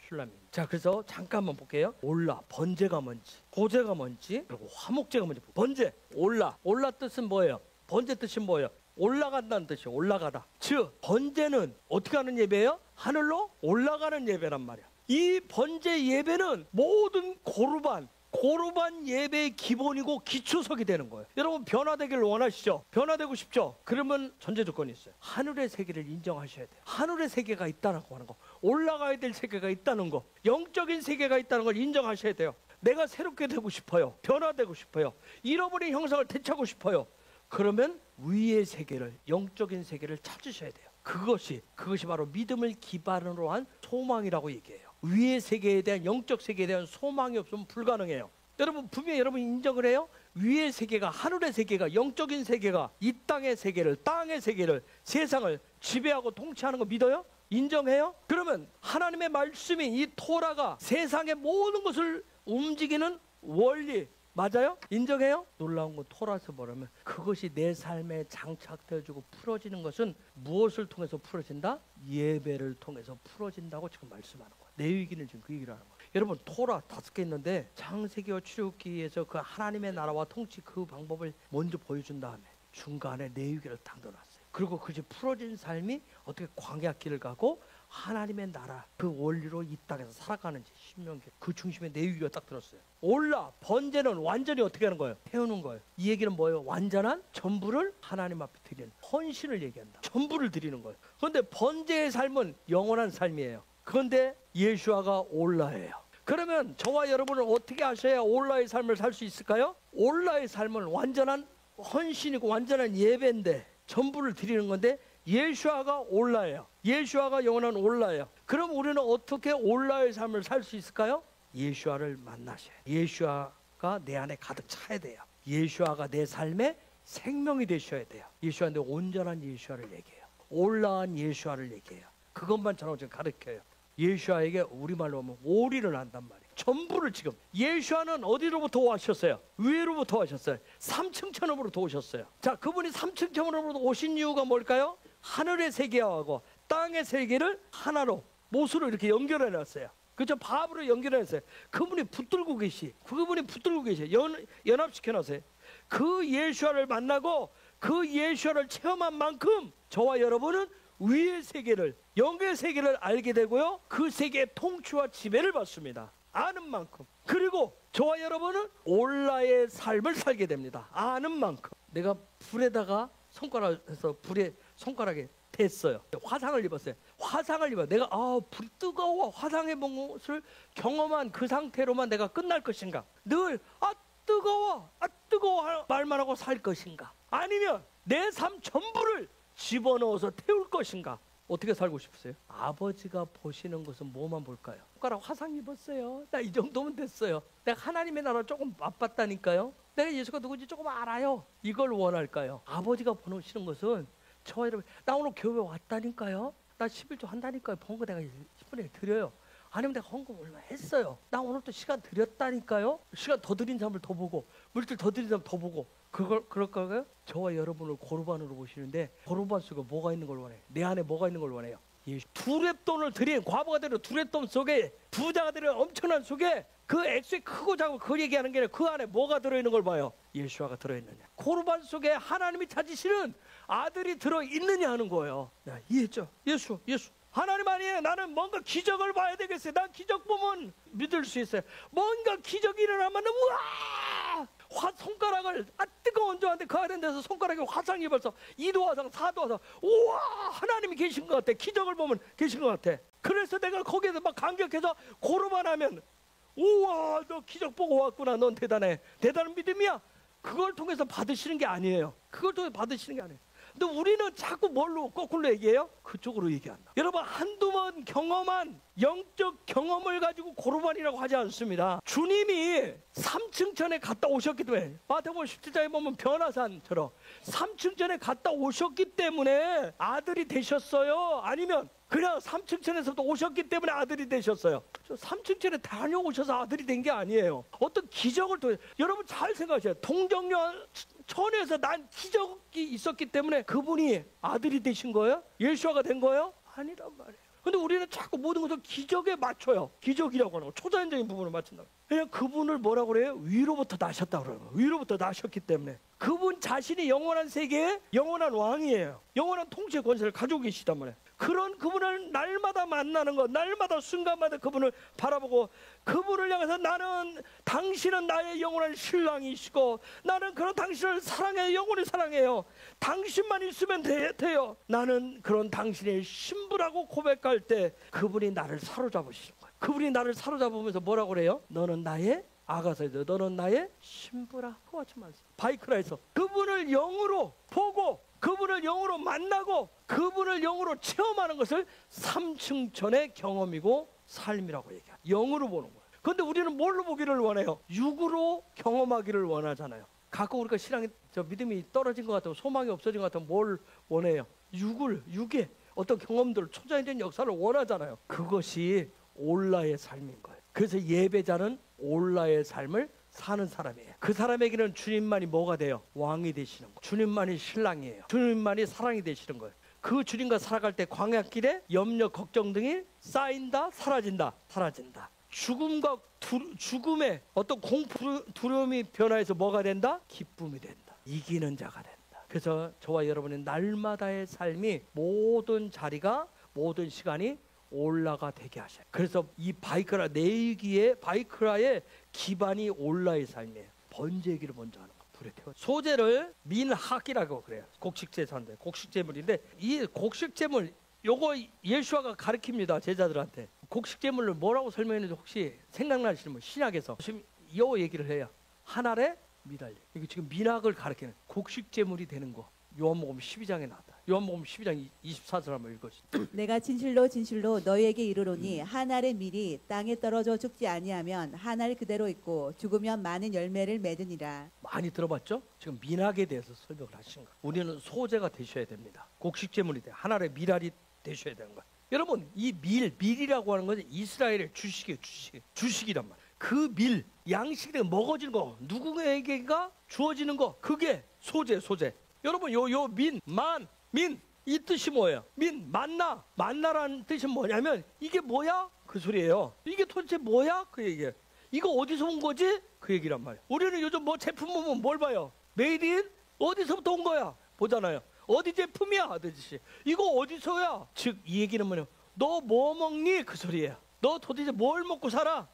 슐람입니다. 자, 그래서 잠깐만 볼게요. 올라, 번제가 뭔지, 고제가 뭔지, 그리고 화목제가 뭔지. 번제, 올라 뜻은 뭐예요? 번제 뜻이 뭐예요? 올라간다는 뜻이에요. 올라가다. 즉, 번제는 어떻게 하는 예배예요? 하늘로 올라가는 예배란 말이야. 이 번제 예배는 모든 고르반 예배의 기본이고 기초석이 되는 거예요. 여러분, 변화되기를 원하시죠? 변화되고 싶죠? 그러면 전제 조건이 있어요. 하늘의 세계를 인정하셔야 돼요. 하늘의 세계가 있다고 하는 거, 올라가야 될 세계가 있다는 거, 영적인 세계가 있다는 걸 인정하셔야 돼요. 내가 새롭게 되고 싶어요. 변화되고 싶어요. 잃어버린 형상을 되찾고 싶어요. 그러면 위의 세계를, 영적인 세계를 찾으셔야 돼요. 그것이 바로 믿음을 기반으로 한 소망이라고 얘기해요. 위의 세계에 대한, 영적 세계에 대한 소망이 없으면 불가능해요. 여러분, 분명히 여러분이 인정을 해요. 위의 세계가, 하늘의 세계가, 영적인 세계가 이 땅의 세계를, 세상을 지배하고 통치하는 거 믿어요? 인정해요? 그러면 하나님의 말씀이, 이 토라가 세상의 모든 것을 움직이는 원리, 맞아요? 인정해요? 놀라운 건 토라서 뭐라면, 그것이 내 삶에 장착되어지고 풀어지는 것은 무엇을 통해서 풀어진다? 예배를 통해서 풀어진다고 지금 말씀하는 거예요. 레위기는 지금 그 얘기를 하는 거예요. 여러분, 토라 5개 있는데 창세기와 출애굽기에서 그 하나님의 나라와 통치 그 방법을 먼저 보여준 다음에 중간에 레위기를 딱 넣어놨어요. 그리고 그것이 풀어진 삶이 어떻게 광야길을 가고 하나님의 나라 그 원리로 이 땅에서 살아가는지, 신명기 그 중심에 레위기가 딱 들었어요. 올라, 번제는 완전히 어떻게 하는 거예요? 태우는 거예요. 이 얘기는 뭐예요? 완전한 전부를 하나님 앞에 드리는, 헌신을 얘기한다. 전부를 드리는 거예요. 그런데 번제의 삶은 영원한 삶이에요. 그런데 예수아가 올라예요. 그러면 저와 여러분은 어떻게 하셔야 올라의 삶을 살 수 있을까요? 올라의 삶은 완전한 헌신이고 완전한 예배인데, 전부를 드리는 건데, 예수아가 올라예요. 예수아가 영원한 올라예요. 그럼 우리는 어떻게 올라의 삶을 살 수 있을까요? 예수아를 만나셔야 돼요. 예수아가 내 안에 가득 차야 돼요. 예수아가 내 삶의 생명이 되셔야 돼요. 예수아인데 온전한 예수아를 얘기해요. 올라한 예수아를 얘기해요. 그것만 저는 지금 가르쳐요. 예수아에게 우리말로 하면 오리를 한단 말이에요. 전부를 지금. 예수아는 어디로부터 오셨어요? 위로부터 오셨어요. 3층 천으로부터 오셨어요. 자, 그분이 3층 천으로부터 오신 이유가 뭘까요? 하늘의 세계하고 땅의 세계를 하나로, 못으로 이렇게 연결해 놨어요. 그렇죠? 밥으로 연결해 놨어요. 그분이 붙들고 계셔. 연합시켜 놨어요. 그 예수아를 만나고 그 예수아를 체험한 만큼 저와 여러분은 위의 세계를, 영의 세계를 알게 되고요, 그 세계의 통치와 지배를 받습니다. 아는 만큼. 그리고 저와 여러분은 올라의 삶을 살게 됩니다. 아는 만큼. 내가 불에다가 손가락에 댔어요. 화상을 입었어요. 내가 불이 뜨거워 화상해 본 것을 경험한 그 상태로만 내가 끝날 것인가? 늘 뜨거워 말만 하고 살 것인가? 아니면 내 삶 전부를 집어넣어서 태울 것인가? 어떻게 살고 싶으세요? 아버지가 보시는 것은 뭐만 볼까요? 손가락 화상 입었어요. 나 이 정도면 됐어요. 내가 하나님의 나라 조금 맛봤다니까요. 내가 예수가 누군지 조금 알아요. 이걸 원할까요? 아버지가 보시는 것은 저와 여러분, 나 오늘 교회 왔다니까요. 나 11조 한다니까요. 본 거 내가 10분의 1 드려요. 아니면 내가 헌금 얼마 했어요. 나 오늘 또 시간 드렸다니까요. 시간 더 드린 사람을 더 보고, 물질 더 드린 사람 더 보고. 그럴까요? 저와 여러분을 고르반으로 보시는데, 고르반 속에 뭐가 있는 걸 원해요? 내 안에 뭐가 있는 걸 원해요? 두랩돈을 드린 과부가 되는 두랩돈 속에, 부자가 되는 엄청난 속에, 그 액수가 크고 작고 그 얘기하는 게 아니라 그 안에 뭐가 들어있는 걸 봐요. 예수아가 들어있느냐. 고르반 속에 하나님이 찾으시는 아들이 들어있느냐 하는 거예요. 이해했죠? 예수. 하나님 아니에요. 나는 뭔가 기적을 봐야 되겠어요. 난 기적 보면 믿을 수 있어요. 뭔가 기적이 일어나면 우와! 손가락을 뜨거운 저한테 가야 되는 데서 손가락에 화상 입어서 2도 화상 4도 화상, 우와! 하나님이 계신 것 같아. 기적을 보면 계신 것 같아. 그래서 내가 거기에서 막 감격해서 고르만 하면, 우와, 너 기적 보고 왔구나. 넌 대단해. 대단한 믿음이야. 그걸 통해서 받으시는 게 아니에요. 근데 우리는 자꾸 뭘로 거꾸로 얘기해요? 그쪽으로 얘기한다. 여러분, 한두 번 경험한 영적 경험을 가지고 고르반이라고 하지 않습니다. 주님이 3층 전에 갔다 오셨기 때문에, 마태복음 17장에 보면 변화산처럼 3층 전에 갔다 오셨기 때문에 아들이 되셨어요? 아니면 그냥 삼층천에서부터 오셨기 때문에 아들이 되셨어요. 저 삼층천에 다녀오셔서 아들이 된 게 아니에요. 어떤 기적을 통해. 여러분 잘 생각하세요. 동정녀천에서 난 기적이 있었기 때문에 그분이 아들이 되신 거예요? 예수아가 된 거예요? 아니란 말이에요. 근데 우리는 자꾸 모든 것을 기적에 맞춰요. 기적이라고 하는 거, 초자연적인 부분을 맞춘다고. 그냥 그분을 뭐라고 그래요? 위로부터 나셨다고 그래요. 위로부터 나셨기 때문에. 그분 자신이 영원한 세계의 영원한 왕이에요. 영원한 통치의 권세를 가지고 계시단 말이에요. 그런 그분을 날마다 만나는 것, 날마다 순간마다 그분을 바라보고 그분을 향해서 나는 당신은 나의 영원한 신랑이시고 나는 그런 당신을 사랑해요. 영원히 사랑해요. 당신만 있으면 돼요. 나는 그런 당신의 신부라고 고백할 때 그분이 나를 사로잡으시는 거예요. 그분이 나를 사로잡으면서 뭐라고 그래요? 너는 나의 아가서에서 너는 나의 신부라. 그 같은 말씀. 바이크라에서 그분을 영으로 보고 그분을 영으로 만나고 그분을 영으로 체험하는 것을 삼층천의 경험이고 삶이라고 얘기해요. 영으로 보는 거예요. 그런데 우리는 뭘로 보기를 원해요? 육으로 경험하기를 원하잖아요. 가끔 우리가 신앙이 믿음이 떨어진 것 같으면 소망이 없어진 것 같으면 뭘 원해요? 육의 어떤 경험들을 초자연적인 역사를 원하잖아요. 그것이 올라의 삶인 거예요. 그래서 예배자는 올라의 삶을 사는 사람이에요. 그 사람에게는 주님만이 뭐가 돼요? 왕이 되시는 거예요. 주님만이 신랑이에요. 주님만이 사랑이 되시는 거예요. 그 주님과 살아갈 때 광야길에 염려, 걱정 등이 쌓인다, 사라진다. 죽음의 어떤 공포, 두려움이 변화해서 뭐가 된다? 기쁨이 된다. 이기는 자가 된다. 그래서 저와 여러분의 날마다의 삶이 모든 자리가 모든 시간이 올라가 되게 하셔요. 그래서 이 바이크라 내기의 바이크라의 기반이 올라의 삶이에요. 번제기를 먼저 하는 거. 불에 태워. 소제를 민학이라고 그래요. 곡식제사인데 곡식제물인데 이 곡식제물 요거 예수아가 가르칩니다. 제자들한테. 곡식제물을 뭐라고 설명했는지 혹시 생각나시는 분 신약에서 지금 요 얘기를 해요. 한 알의 미달리. 이게 지금 민학을 가르치는 곡식제물이 되는 거. 요한복음 12장에 나왔다. 요한복음 12장 24절 한번 읽으시죠. 내가 진실로 진실로 너희에게 이르노니 한 알의 밀이 땅에 떨어져 죽지 아니하면 한 알 그대로 있고 죽으면 많은 열매를 맺으니라. 많이 들어봤죠? 지금 민학에 대해서 설명을 하신 거예요. 우리는 소재가 되셔야 됩니다. 곡식제물이 돼. 한 알의 밀알이 되셔야 되는 거예요. 여러분 이 밀이라고 하는 것은 이스라엘의 주식이에요. 주식이란 말이에요. 그 밀, 양식이 먹어지는 거, 누구에게가 주어지는 거, 그게 소재. 여러분 요 민 이 뜻이 뭐예요? 만나라는 뜻은 뭐냐면 이게 뭐야? 그 소리예요. 이게 도대체 뭐야? 그 얘기예요. 이거 어디서 온 거지? 그 얘기란 말이에요. 우리는 요즘 뭐 제품 보면 뭘 봐요? 메이드 인? 어디서부터 온 거야? 보잖아요. 어디 제품이야? 하듯이. 이거 어디서야? 즉 이 얘기는 뭐냐면 너 뭐 먹니? 그 소리예요. 너 도대체 뭘 먹고 살아?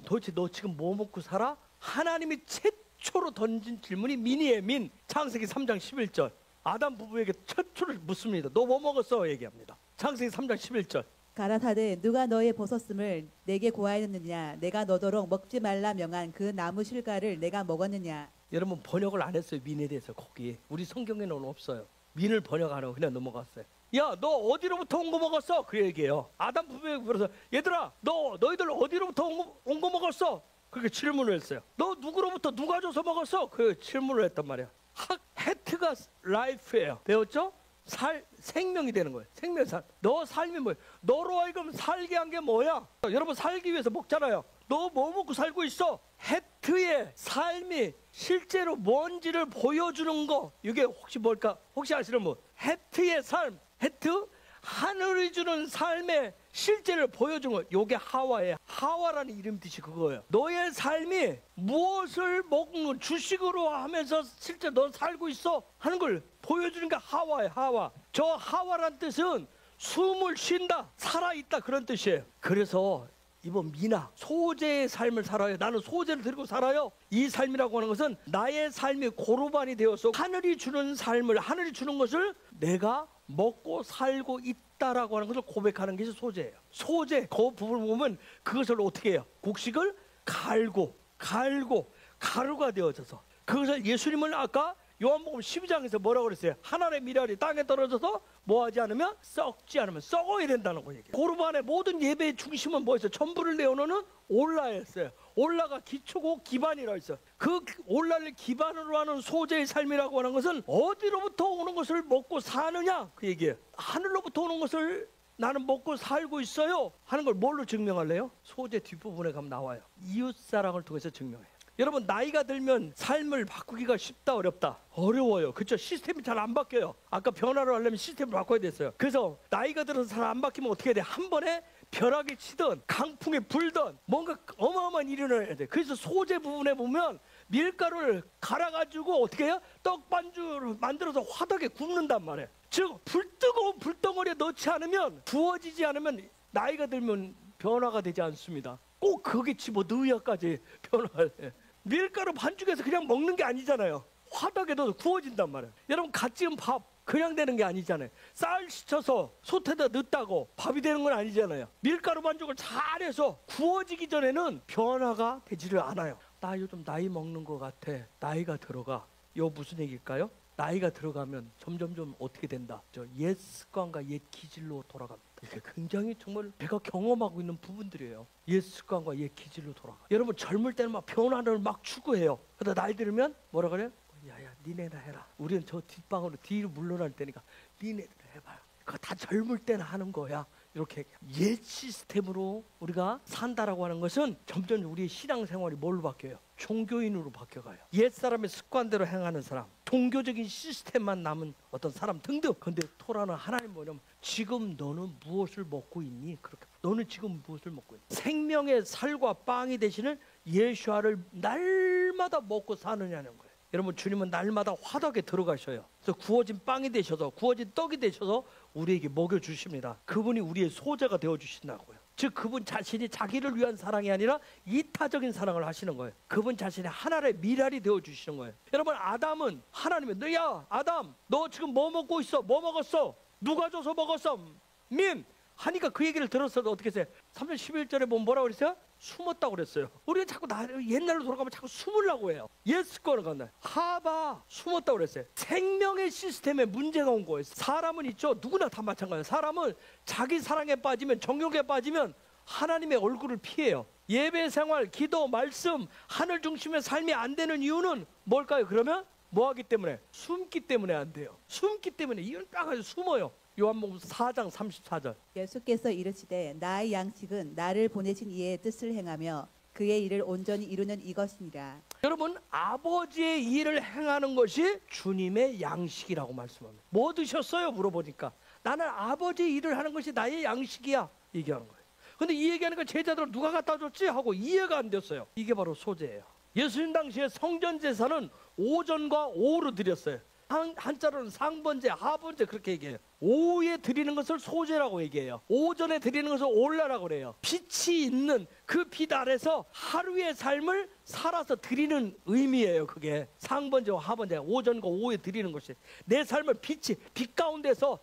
도대체 너 지금 뭐 먹고 살아? 하나님이 최초로 던진 질문이 민이에요. 창세기 3장 11절. 아담 부부에게 최초를 묻습니다. 너 뭐 먹었어? 얘기합니다. 창세기 3장 11절. 가라사대 누가 너의 벗었음을 내게 고하였느냐? 내가 너더러 먹지 말라 명한 그 나무 실과를 내가 먹었느냐? 여러분 번역을 안 했어요. 민에 대해서 거기. 우리 성경에는 없어요. 민을 번역 안 하고 그냥 넘어갔어요. 야, 너 어디로부터 온 거 먹었어? 그 얘기예요. 아담 부부에게 물어서 얘들아, 너희들 어디로부터 온 거 먹었어? 그렇게 질문을 했어요. 너 누구로부터 누가 줘서 먹었어? 그 질문을 했단 말이야. 헤트가 라이프예요. 배웠죠? 생명이 되는 거예요. 생명살. 너 삶이 뭐예요? 너로 하여금 살게 한 게 뭐야? 여러분 살기 위해서 먹잖아요. 너 뭐 먹고 살고 있어? 헤트의 삶이 실제로 뭔지를 보여주는 거. 이게 혹시 뭘까? 혹시 아시는 분? 헤트의 삶. 헤트? 하늘이 주는 삶의 실제를 보여준 거. 요게 하와예요. 하와라는 이름 뜻이 그거예요. 너의 삶이 무엇을 먹는 주식으로 하면서 실제 너 살고 있어 하는 걸 보여주는 게 하와예요. 하와. 저 하와란 뜻은 숨을 쉰다, 살아있다 그런 뜻이에요. 그래서 이번 미나 소재의 삶을 살아요. 나는 소재를 들고 살아요. 이 삶이라고 하는 것은 나의 삶이 고르반이 되어서 하늘이 주는 삶을, 하늘이 주는 것을 내가 먹고 살고 있다라고 하는 것을 고백하는 것이 소재예요. 소재, 그 부분을 보면 그것을 어떻게 해요? 곡식을 갈고 가루가 되어져서 그것을 예수님은 아까 요한복음 12장에서 뭐라고 그랬어요? 하나의 미랄이 땅에 떨어져서 뭐하지 않으면 썩지 않으면 썩어야 된다는 거 얘기해요. 고르반의 모든 예배의 중심은 뭐였어요? 전부를 내어놓는 올라였어요. 올라가 기초고 기반이라 했어요. 그 올라를 기반으로 하는 소재의 삶이라고 하는 것은 어디로부터 오는 것을 먹고 사느냐 그 얘기예요. 하늘로부터 오는 것을 나는 먹고 살고 있어요 하는 걸 뭘로 증명할래요? 소재 뒷부분에 가면 나와요. 이웃사랑을 통해서 증명해요. 여러분, 나이가 들면 삶을 바꾸기가 쉽다 어렵다? 어려워요. 그렇죠? 시스템이 잘 안 바뀌어요. 아까 변화를 하려면 시스템을 바꿔야 됐어요. 그래서 나이가 들어서 잘 안 바뀌면 어떻게 해야 돼? 한 번에 벼락이 치든 강풍이 불든 뭔가 어마어마한 일이 일어나야 돼. 그래서 소재 부분에 보면 밀가루를 갈아가지고 어떻게 해요? 떡반죽을 만들어서 화덕에 굽는단 말이에요. 즉 불뜨거운 불덩어리에 넣지 않으면, 구워지지 않으면 나이가 들면 변화가 되지 않습니다. 꼭 거기 집어 넣어야까지 변화를 해. 밀가루 반죽해서 그냥 먹는 게 아니잖아요. 화덕에 넣어서 구워진단 말이에요. 여러분, 갓 지은 밥 그냥 되는 게 아니잖아요. 쌀 씻어서 솥에다 넣었다고 밥이 되는 건 아니잖아요. 밀가루 반죽을 잘해서 구워지기 전에는 변화가 되지를 않아요. 나 요즘 나이 먹는 것 같아. 나이가 들어가. 이거 무슨 얘기일까요? 나이가 들어가면 점점점 어떻게 된다? 옛 습관과 옛 기질로 돌아갑니다. 이게 굉장히 정말 제가 경험하고 있는 부분들이에요. 옛 습관과 옛 기질로 돌아가. 여러분, 젊을 때는 막 변화를 막 추구해요. 그러다 나이 들으면 뭐라 그래요? 야야, 니네나 해라. 우리는 저 뒷방으로 뒤로 물러날 때니까 니네들 해봐요. 그거 다 젊을 때는 하는 거야. 이렇게 옛 시스템으로 우리가 산다라고 하는 것은 점점 우리의 신앙생활이 뭘로 바뀌어요? 종교인으로 바뀌어가요. 옛 사람의 습관대로 행하는 사람, 종교적인 시스템만 남은 어떤 사람 등등. 근데 토라는 하나님 뭐냐면, 지금 너는 무엇을 먹고 있니? 그렇게 너는 지금 무엇을 먹고 있니? 생명의 살과 빵이 되시는 예수아를 날마다 먹고 사느냐는 거예요. 여러분, 주님은 날마다 화덕에 들어가셔요. 그래서 구워진 빵이 되셔서, 구워진 떡이 되셔서 우리에게 먹여주십니다. 그분이 우리의 소재가 되어주신다고요. 즉 그분 자신이 자기를 위한 사랑이 아니라 이타적인 사랑을 하시는 거예요. 그분 자신이 하나의 미랄이 되어주시는 거예요. 여러분, 아담은 하나님의, 너야 아담, 너 지금 뭐 먹고 있어? 뭐 먹었어? 누가 줘서 먹었어? 하니까 그 얘기를 들었어도 어떻게 했어요? 3절 11절에 보면 뭐라고 그랬어요? 숨었다고 그랬어요. 우리가 자꾸 옛날로 돌아가면 자꾸 숨으려고 해요. 옛 습관을 간다. 하바, 숨었다고 그랬어요. 생명의 시스템에 문제가 온 거예요. 사람은 있죠, 누구나 다 마찬가지예요. 사람은 자기 사랑에 빠지면, 정욕에 빠지면 하나님의 얼굴을 피해요. 예배 생활, 기도, 말씀, 하늘 중심의 삶이 안 되는 이유는 뭘까요? 그러면 뭐 하기 때문에? 숨기 때문에 안 돼요. 숨기 때문에. 이유는 딱 숨어요. 요한복음 4장 34절. 예수께서 이르시되 나의 양식은 나를 보내신 이의 뜻을 행하며 그의 일을 온전히 이루는 이것이니라. 여러분, 아버지의 일을 행하는 것이 주님의 양식이라고 말씀합니다. 뭐 드셨어요? 물어보니까 나는 아버지의 일을 하는 것이 나의 양식이야 얘기하는 거예요. 근데 이 얘기하니까 제자들은 누가 갖다 줬지? 하고 이해가 안 됐어요. 이게 바로 소재예요. 예수님 당시에 성전 제사는 오전과 오후로 드렸어요. 한자로는 상번제, 하번제 그렇게 얘기해요. 오후에 드리는 것을 소제라고 얘기해요. 오전에 드리는 것을 올라라고 그래요. 빛이 있는 그 빛 아래서 하루의 삶을 살아서 드리는 의미예요. 그게 상번제와 하번제, 오전과 오후에 드리는 것이 내 삶을 빛 가운데서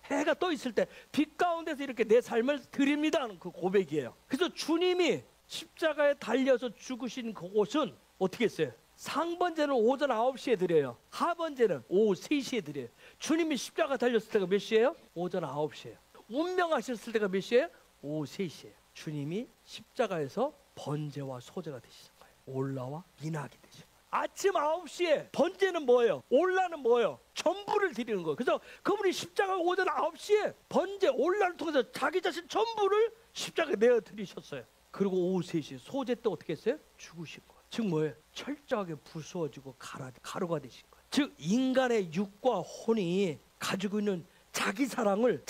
해가 떠 있을 때 빛 가운데서 이렇게 내 삶을 드립니다 하는 그 고백이에요. 그래서 주님이 십자가에 달려서 죽으신 그곳은 어떻게 했어요? 상번제는 오전 9시에 드려요. 하번제는 오후 3시에 드려요. 주님이 십자가 달렸을 때가 몇 시예요? 오전 9시예요. 운명하셨을 때가 몇 시예요? 오후 3시예요. 주님이 십자가에서 번제와 소제가 되시는 거예요. 올라와 미나게 되시는 거예요. 아침 9시에 번제는 뭐예요? 올라는 뭐예요? 전부를 드리는 거예요. 그래서 그분이 십자가 오전 9시에 번제, 올라를 통해서 자기 자신 전부를 십자가에 내어 드리셨어요. 그리고 오후 3시에 소제 때 어떻게 했어요? 죽으신 거예요. 즉 뭐예요? 철저하게 부수어지고 가루가 되신 거예요. 즉 인간의 육과 혼이 가지고 있는 자기 사랑을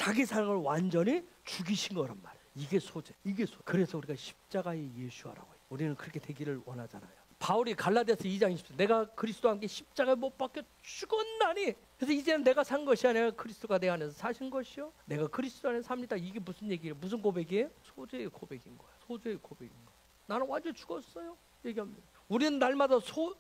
완전히 죽이신 거란 말이에요. 이게 소재. 그래서 우리가 십자가의 예수라고 해요. 우리는 그렇게 되기를 원하잖아요. 바울이 갈라디아서 2장 20절, 내가 그리스도와 함께 십자가에 못 박혀 죽었나니 그래서 이제는 내가 산 것이 아니라 그리스도가 내 안에서 사신 것이요 내가 그리스도 안에서 삽니다. 이게 무슨 얘기예요? 무슨 고백이에요? 소재의 고백인 거예요. 소재의 고백인 거예요. 나는 완전히 죽었어요 얘기합니다. 우리는 날마다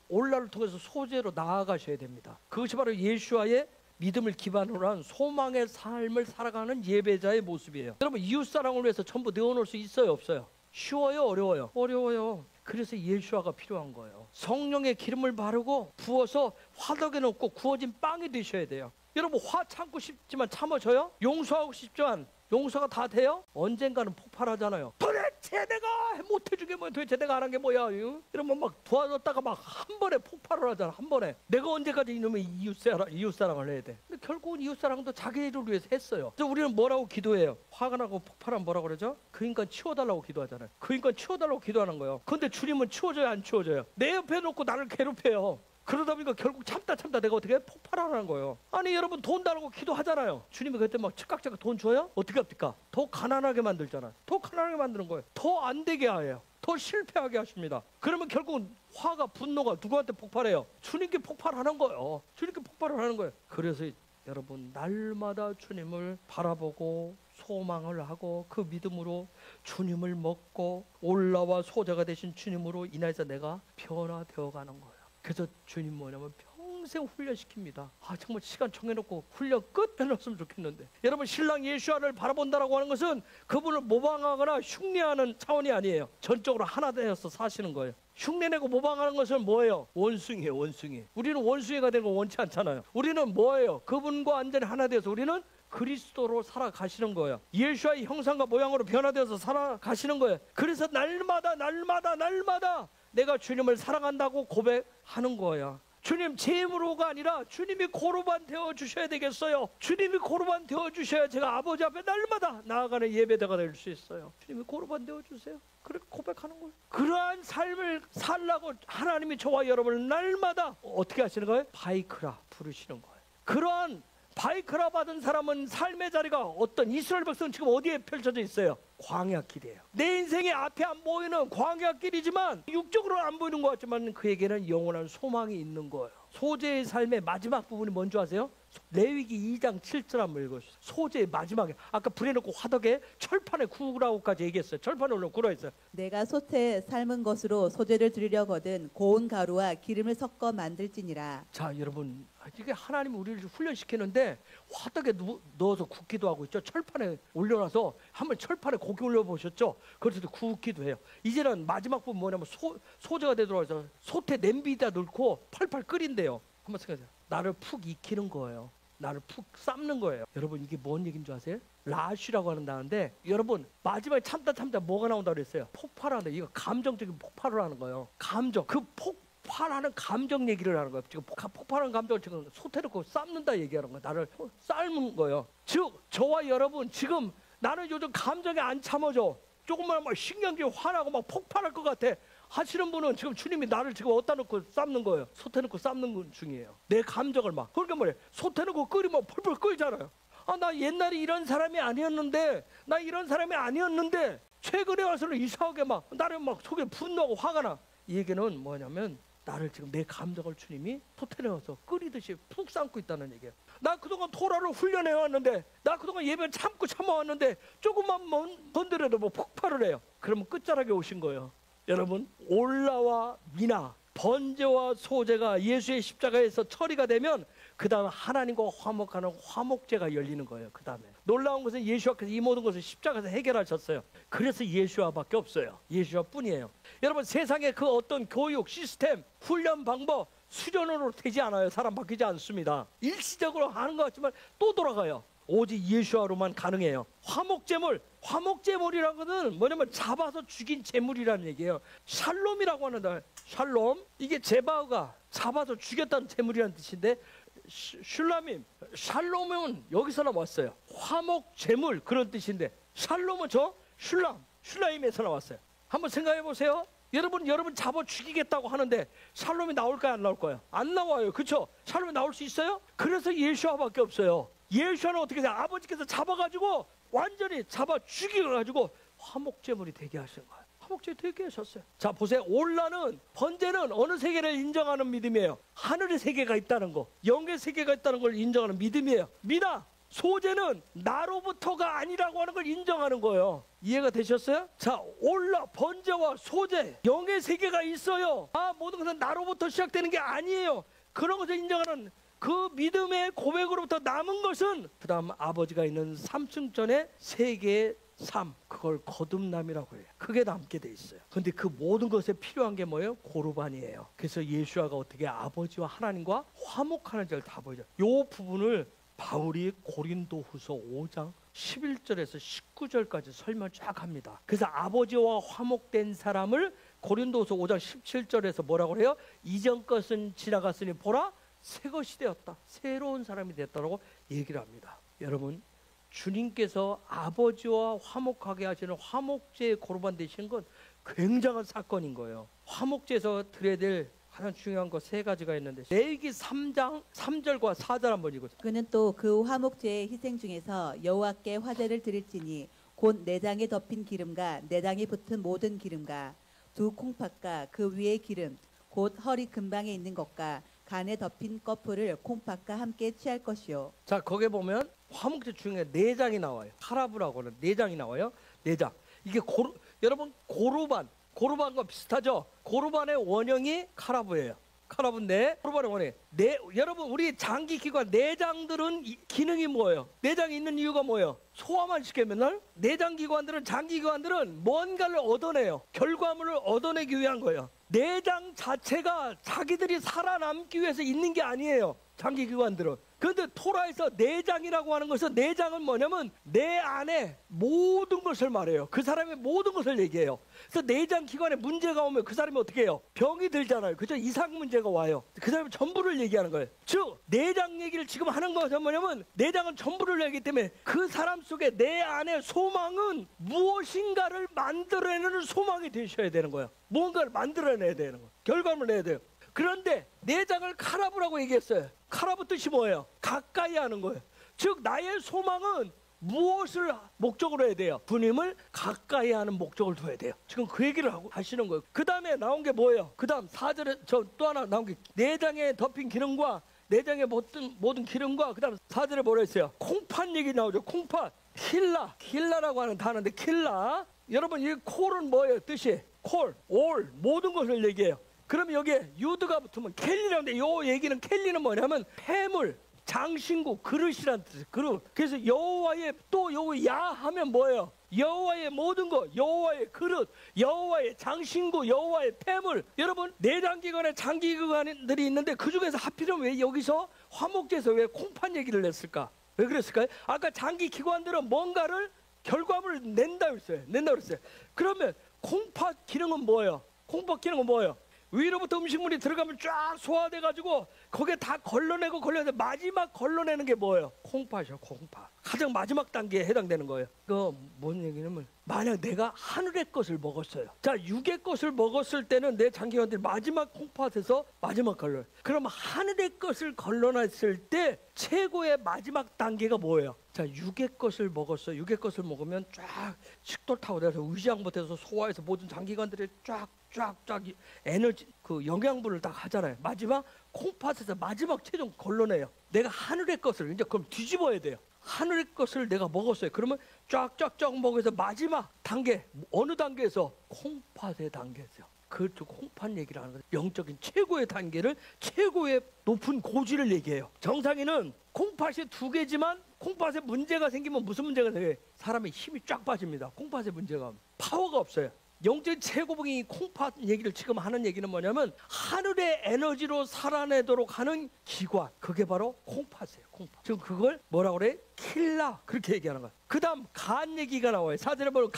올라를 통해서 소재로 나아가셔야 됩니다. 그것이 바로 예수와의 믿음을 기반으로 한 소망의 삶을 살아가는 예배자의 모습이에요. 여러분, 이웃사랑을 위해서 전부 내어놓을 수 있어요 없어요? 쉬워요 어려워요? 어려워요. 그래서 예수아가 필요한 거예요. 성령의 기름을 바르고 부어서 화덕에 넣고 구워진 빵이 되셔야 돼요. 여러분, 화 참고 싶지만 참아져요? 용서하고 싶지만 용서가 다 돼요? 언젠가는 폭발하잖아요. 도대체 내가 못해준 게 뭐야? 도대체 내가 안 한 게 뭐야? 이러면 막 도와줬다가 막 한 번에 폭발을 하잖아. 한 번에. 내가 언제까지 이놈의 이웃사랑을 해야 돼? 근데 결국은 이웃사랑도 자기를 위해서 했어요. 그래서 우리는 뭐라고 기도해요? 화가 나고 폭발하면 뭐라고 그러죠? 그 인간 치워달라고 기도하잖아요. 그 인간 치워달라고 기도하는 거예요. 근데 주님은 치워줘요, 안 치워줘요? 내 옆에 놓고 나를 괴롭혀요. 그러다 보니까 결국 참다 내가 어떻게 폭발하는 거예요. 아니 여러분 돈 달라고 기도하잖아요. 주님이 그때 막 즉각적으로 돈 줘요? 어떻게 합니까? 더 가난하게 만들잖아요. 더 가난하게 만드는 거예요. 더 안 되게 해요. 더 실패하게 하십니다. 그러면 결국은 화가 분노가 누구한테 폭발해요? 주님께 폭발하는 거예요. 주님께 폭발을 하는 거예요. 그래서 여러분 날마다 주님을 바라보고 소망을 하고 그 믿음으로 주님을 먹고 올라와 소자가 되신 주님으로 인해서 내가 변화되어 가는 거예요. 그래서 주님 뭐냐면 평생 훈련시킵니다. 정말 시간 정해놓고 훈련 끝 해놨으면 좋겠는데, 여러분 신랑 예수아를 바라본다라고 하는 것은 그분을 모방하거나 흉내하는 차원이 아니에요. 전적으로 하나 되어서 사시는 거예요. 흉내내고 모방하는 것은 뭐예요? 원숭이에요. 원숭이. 우리는 원숭이가 되는 거 원치 않잖아요. 우리는 뭐예요? 그분과 완전히 하나 되어서 우리는 그리스도로 살아가시는 거예요. 예수아의 형상과 모양으로 변화되어서 살아가시는 거예요. 그래서 날마다 내가 주님을 사랑한다고 고백하는 거야. 주님 제 힘으로가 아니라 주님이 고르반 되어 주셔야 되겠어요. 주님이 고르반 되어 주셔야 제가 아버지 앞에 날마다 나아가는 예배자가 될 수 있어요. 주님이 고르반 되어 주세요. 그렇게 고백하는 거예요. 그러한 삶을 살라고 하나님이 저와 여러분을 날마다 어떻게 하시는 거예요? 바이크라 부르시는 거예요. 그러한 바이크라 받은 사람은 삶의 자리가 어떤 이스라엘 백성은 지금 어디에 펼쳐져 있어요? 광야길이에요. 내 인생의 앞에 안 보이는 광야길이지만 육적으로 안 보이는 것 같지만 그에게는 영원한 소망이 있는 거예요. 소재의 삶의 마지막 부분이 뭔지 아세요? 레위기 2장 7절 한번 읽어주세요. 소재의 마지막에 아까 불에 넣고 화덕에 철판에 구우라고까지 얘기했어요. 철판에 올려 구라 했어요. 내가 솥에 삶은 것으로 소재를 드리려거든 고운 가루와 기름을 섞어 만들지니라. 자 여러분, 이게 하나님이 우리를 훈련시키는데 화덕에 넣어서 굽기도 하고 있죠. 철판에 올려놔서 한번 철판에 고기 올려보셨죠? 그래서 굽기도 해요. 이제는 마지막 부분 뭐냐면 소재가 되도록 해서 솥에 냄비에다 넣고 팔팔 끓인대요. 한번 생각해보세요. 나를 푹 익히는 거예요. 나를 푹 삶는 거예요. 여러분 이게 뭔 얘기인 줄 아세요? 라쉬라고 하는 단어인데, 여러분 마지막에 참다 뭐가 나온다고 그랬어요? 폭발하는, 이거 감정적인 폭발을 하는 거예요. 감정, 그 폭발하는 감정 얘기를 하는 거예요. 지금 폭발하는 감정을 지금 솥에 넣고 삶는다 얘기하는 거예요. 나를 삶은 거예요. 즉 저와 여러분 지금 나는 요즘 감정이 안 참아져, 조금만 막 신경질 화나고 막 폭발할 것 같아 하시는 분은 지금 주님이 나를 지금 어디다 놓고 삶는 거예요. 솥에 넣고 삶는 중이에요. 내 감정을 막. 그러니까 뭐래, 솥에 넣고 끓이면 펄펄 끓잖아요. 나 옛날에 이런 사람이 아니었는데, 최근에 와서는 이상하게 막 나를 막 속에 분노하고 화가 나. 이 얘기는 뭐냐면 나를 지금 내 감정을 주님이 솥에 넣어서 끓이듯이 푹 삶고 있다는 얘기예요. 나 그동안 토라를 훈련해왔는데, 나 그동안 예배를 참아왔는데 조금만 건드려도 뭐 폭발을 해요. 그러면 끝자락에 오신 거예요. 여러분 올라와 미나 번제와 소제가 예수의 십자가에서 처리가 되면 그 다음 하나님과 화목하는 화목제가 열리는 거예요. 그 다음에 놀라운 것은 예수와께서 이 모든 것을 십자가에서 해결하셨어요. 그래서 예수와밖에 없어요. 예수와뿐이에요. 여러분 세상의 그 어떤 교육 시스템, 훈련 방법, 수련으로 되지 않아요. 사람 바뀌지 않습니다. 일시적으로 하는 것 같지만 또 돌아가요. 오직 예수와로만 가능해요. 화목제물이라는 것은 뭐냐면 잡아서 죽인 제물이라는 얘기예요. 샬롬이라고 하는데, 샬롬, 이게 제바흐가 잡아서 죽였다는 제물이라는 뜻인데, 슐라밈, 샬롬은 여기서 나왔어요. 화목제물 그런 뜻인데, 샬롬은 슐라임에서 나왔어요. 한번 생각해 보세요. 여러분 잡아 죽이겠다고 하는데 샬롬이 나올까요, 안 나올까요? 안 나와요. 그렇죠? 샬롬이 나올 수 있어요? 그래서 예수와밖에 없어요. 예수와는 어떻게 돼요? 아버지께서 잡아가지고 완전히 잡아 죽여가지고 화목제물이 되게 하신 거예요. 화목제 되게 하셨어요. 자 보세요. 올라는 번제는 어느 세계를 인정하는 믿음이에요? 하늘의 세계가 있다는 거, 영의 세계가 있다는 걸 인정하는 믿음이에요. 미나 소제는 나로부터가 아니라고 하는 걸 인정하는 거예요. 이해가 되셨어요? 자 올라 번제와 소제, 영의 세계가 있어요. 모든 것은 나로부터 시작되는 게 아니에요. 그런 것을 인정하는 그 믿음의 고백으로부터 남은 것은 그 다음 아버지가 있는 삼층전의 세계의 삶, 그걸 거듭남이라고 해요. 그게 남게 돼 있어요. 근데 그 모든 것에 필요한 게 뭐예요? 고르반이에요. 그래서 예수아가 어떻게 아버지와 하나님과 화목하는 자를 다 보여줘요. 이 부분을 바울이 고린도후서 5장 11절에서 19절까지 설명 쫙 합니다. 그래서 아버지와 화목된 사람을 고린도후서 5장 17절에서 뭐라고 그래요? 이전 것은 지나갔으니 보라 새 것이 되었다. 새로운 사람이 됐다고 얘기를 합니다. 여러분, 주님께서 아버지와 화목하게 하시는 화목제에 고르반 되신 건 굉장한 사건인 거예요. 화목제에서 드려야 될 가장 중요한 거 세 가지가 있는데, 레위기 3장 3절과 4절 한번 읽어주세요. 그는 또 그 화목제의 희생 중에서 여호와께 화제를 드릴지니 곧 내장에 덮인 기름과 내장에 붙은 모든 기름과 두 콩팥과 그 위의 기름 곧 허리 근방에 있는 것과 간에 덮인 꺼풀을 콩팥과 함께 취할 것이요. 자, 거기에 보면 화목제 중에 내장이 나와요. 카라브라고 하는 내장이 나와요. 내장. 이게 여러분 고르반과 비슷하죠? 고르반의 원형이 카라브예요. 카라브인데 고르반의 원형. 여러분, 우리 장기기관 내장들은 기능이 뭐예요? 내장이 있는 이유가 뭐예요? 소화만 시켜 맨날? 내장기관들은, 장기기관들은 뭔가를 얻어내요. 결과물을 얻어내기 위한 거예요. 내장 자체가 자기들이 살아남기 위해서 있는 게 아니에요. 장기기관들은. 그런데 토라에서 내장이라고 하는 것은, 내장은 뭐냐면 내 안에 모든 것을 말해요. 그 사람의 모든 것을 얘기해요. 그래서 내장 기관에 문제가 오면 그 사람이 어떻게 해요? 병이 들잖아요. 그죠? 이상 문제가 와요. 그 사람이 전부를 얘기하는 거예요. 즉 내장 얘기를 지금 하는 것은 뭐냐면, 내장은 전부를 얘기하기 때문에 그 사람 속에 내 안에 소망은 무엇인가를 만들어내는 소망이 되셔야 되는 거예요. 무언가를 만들어내야 되는 거예요. 결과물을 내야 돼요. 그런데 내장을 카라브라고 얘기했어요. 카라브 뜻이 뭐예요? 가까이 하는 거예요. 즉 나의 소망은 무엇을 목적으로 해야 돼요? 주님을 가까이 하는 목적을 둬야 돼요. 지금 그 얘기를 하시는 거예요. 그 다음에 나온 게 뭐예요? 그 다음 4절에 또 하나 나온 게 내장에 덮인 기름과 내장에 모든 기름과, 그 다음 4절에 뭐라 했어요? 콩팥 얘기 나오죠. 콩팥. 킬라라고 하는 단어인데, 킬라. 여러분, 이 콜은 뭐예요? 뜻이 콜, 올, 모든 것을 얘기해요. 그러면 여기에 유드가 붙으면 켈리라는데, 요 얘기는, 켈리는 뭐냐면 폐물, 장신구, 그릇이란 뜻이에요. 그릇. 그래서 여호와의, 또 여기 야 하면 뭐예요? 여호와의 모든 것, 여호와의 그릇, 여호와의 장신구, 여호와의 폐물. 여러분, 내장기관에 장기기관들이 있는데 그 중에서 하필이면 왜 여기서 화목제에서 왜 콩팥 얘기를 했을까? 왜 그랬을까요? 아까 장기기관들은 뭔가를 결과물을 낸다 그랬어요. 그러면 콩팥 기능은 뭐예요? 콩팥 기능은 뭐예요? 위로부터 음식물이 들어가면 쫙 소화돼가지고 거기에 다 걸러내고 마지막 걸러내는 게 뭐예요? 콩팥이요. 콩팥. 가장 마지막 단계에 해당되는 거예요. 그 뭔 얘기냐면, 만약 내가 하늘의 것을 먹었어요. 자, 육의 것을 먹었을 때는 내 장기관들이 마지막 콩팥에서 마지막 걸러. 그럼 하늘의 것을 걸러냈을 때 최고의 마지막 단계가 뭐예요? 자, 육의 것을 먹었어요. 육의 것을 먹으면 쫙 식도 타고 내서 위장부터 소화해서 모든 장기관들이 쫙 에너지, 그 영양분을 다 하잖아요. 마지막 콩팥에서 마지막 최종 걸러내요. 내가 하늘의 것을 이제 그럼 뒤집어야 돼요. 하늘의 것을 내가 먹었어요. 그러면 쫙 먹어서 마지막 단계, 어느 단계에서? 콩팥의 단계에서. 그 콩팥 얘기를 하는 거예요. 영적인 최고의 단계를, 최고의 높은 고지를 얘기해요. 정상인은 콩팥이 2개지만 콩팥에 문제가 생기면 무슨 문제가 생겨요? 사람의 힘이 쫙 빠집니다. 콩팥에 문제가, 파워가 없어요. 영적인 최고봉이 콩팥 얘기를 지금 하는 얘기는 뭐냐면, 하늘의 에너지로 살아내도록 하는 기관, 그게 바로 콩팥이에요. 콩팥. 지금 그걸 뭐라고 그래? 킬라, 그렇게 얘기하는 거야. 그 다음 간 얘기가 나와요. 사절에 보면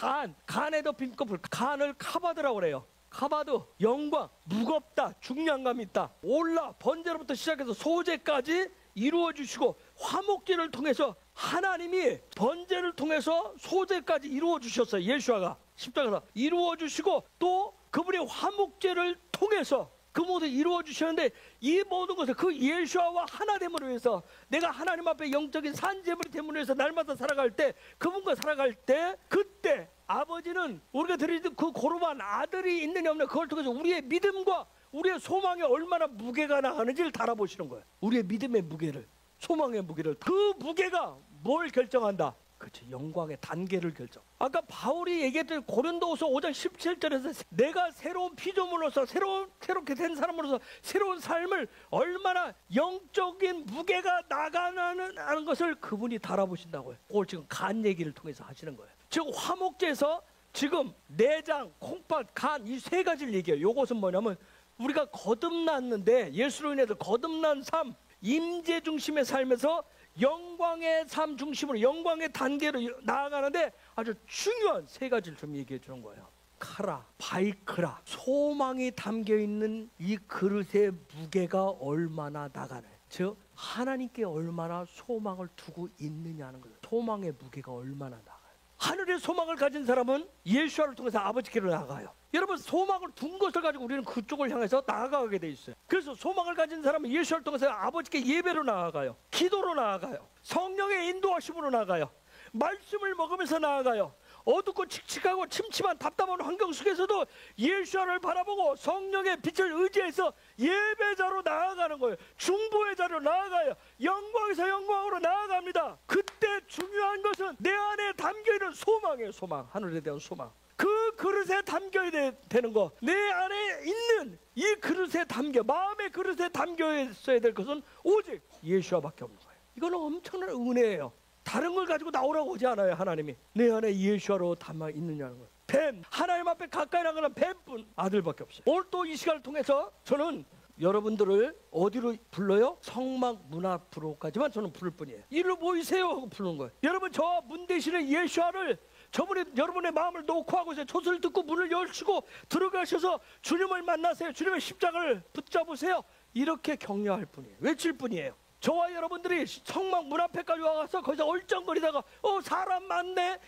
간에 덮인 꺼풀, 간을 카바드라고 그래요. 카바드, 영광, 무겁다, 중량감 있다. 올라, 번제로부터 시작해서 소제까지 이루어 주시고, 화목제를 통해서 하나님이 번제를 통해서 소제까지 이루어 주셨어요. 예수아가 십자가에서 이루어 주시고, 또 그분의 화목제를 통해서 그 모든 이루어 주셨는데, 이 모든 것을 그 예수아와 하나됨으로 해서 내가 하나님 앞에 영적인 산제물이 됨으로 해서 날마다 살아갈 때, 그분과 살아갈 때, 그때 아버지는 우리가 드리는 그 고르반 아들이 있느냐 없느냐, 그걸 통해서 우리의 믿음과 우리의 소망이 얼마나 무게가 나가는지를 달아보시는 거예요. 우리의 믿음의 무게를, 소망의 무게를. 그 무게가 뭘 결정한다? 그렇죠. 영광의 단계를 결정. 아까 바울이 얘기했던 고린도후서 5장 17절에서 내가 새로운 피조물로서, 새롭게 된 사람으로서 새로운 삶을 얼마나 영적인 무게가 나가는 것을 그분이 달아보신다고요. 그걸 지금 간 얘기를 통해서 하시는 거예요. 즉 화목제에서 지금 내장, 콩팥, 간, 이 3가지를 얘기해요. 이것은 뭐냐면, 우리가 거듭났는데, 예수로 인해서 거듭난 삶, 임재 중심의 삶에서 영광의 삶 중심으로 영광의 단계로 나아가는데 아주 중요한 세 가지를 좀 얘기해 주는 거예요. 카라, 바이크라, 소망이 담겨있는 이 그릇의 무게가 얼마나 나가네. 즉 하나님께 얼마나 소망을 두고 있느냐는 거예요. 소망의 무게가 얼마나 나가요. 하늘의 소망을 가진 사람은 예수와를 통해서 아버지께로 나아가요. 여러분, 소망을 둔 것을 가지고 우리는 그쪽을 향해서 나아가게 돼 있어요. 그래서 소망을 가진 사람은 예수를 통해서 아버지께 예배로 나아가요. 기도로 나아가요. 성령의 인도하심으로 나아가요. 말씀을 먹으면서 나아가요. 어둡고 칙칙하고 침침한 답답한 환경 속에서도 예수를 바라보고 성령의 빛을 의지해서 예배자로 나아가는 거예요. 중보의 자로 나아가요. 영광에서 영광으로 나아갑니다. 그때 중요한 것은 내 안에 담겨있는 소망이에요. 소망, 하늘에 대한 소망. 그 그릇에 담겨야 되는 거, 내 안에 있는 이 그릇에 담겨, 마음의 그릇에 담겨 있어야 될 것은 오직 예수와밖에 없는 거예요. 이거는 엄청난 은혜예요. 다른 걸 가지고 나오라고 오지 않아요. 하나님이 내 안에 예수로 담아 있느냐는 거예요. 뱀, 하나님 앞에 가까이 나가는 뱀뿐 아들밖에 없어요. 오늘 또 이 시간을 통해서 저는 여러분들을 어디로 불러요? 성막 문 앞으로까지만 저는 부를 뿐이에요. 이리로 모이세요 하고 부르는 거예요. 여러분, 저 문 대신에 예수를 저분이 여러분의 마음을 놓고 하고 있어요. 조서를 듣고 문을 열시고 들어가셔서 주님을 만나세요. 주님의 십자가를 붙잡으세요. 이렇게 격려할 뿐이에요. 외칠 뿐이에요. 저와 여러분들이 성막 문 앞에까지 와서 거기서 얼쩡거리다가 사람 많네,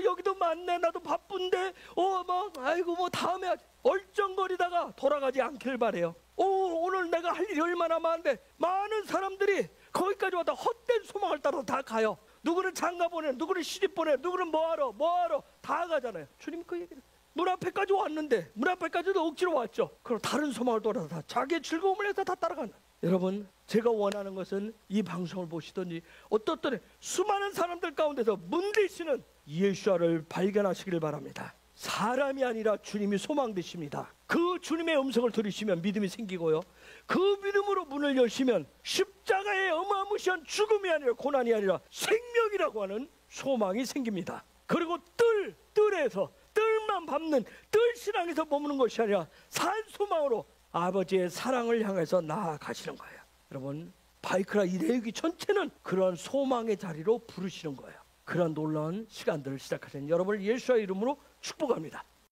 여기도 많네, 나도 바쁜데, 아이고 다음에 하지. 얼쩡거리다가 돌아가지 않길 바래요. 오늘 내가 할 일이 얼마나 많은데. 많은 사람들이 거기까지 와서 헛된 소망을 따라 다 가요. 누구는 장가 보내, 누구는 시집 보내, 누구는 뭐하러 다 가잖아요. 주님 그 얘기를 문 앞에까지 왔는데, 문 앞에까지도 억지로 왔죠. 그럼 다른 소망을 따라서 다 자기의 즐거움을 위해서 다 따라간다. 여러분, 제가 원하는 것은 이 방송을 보시든지 어떻든 수많은 사람들 가운데서 문 대신은 예수를 발견하시기를 바랍니다. 사람이 아니라 주님이 소망 되십니다. 그 주님의 음성을 들으시면 믿음이 생기고요, 그 믿음으로 문을 여시면 십자가의 어마무시한 죽음이 아니라 고난이 아니라 생명이라고 하는 소망이 생깁니다. 그리고 뜰에서 뜰만 밟는 뜰신앙에서 머무는 것이 아니라 산 소망으로 아버지의 사랑을 향해서 나아가시는 거예요. 여러분, 바이크라 이 내용이 전체는 그런 소망의 자리로 부르시는 거예요. 그런 놀라운 시간들을 시작하신 여러분을 예수의 이름으로 축복합니다.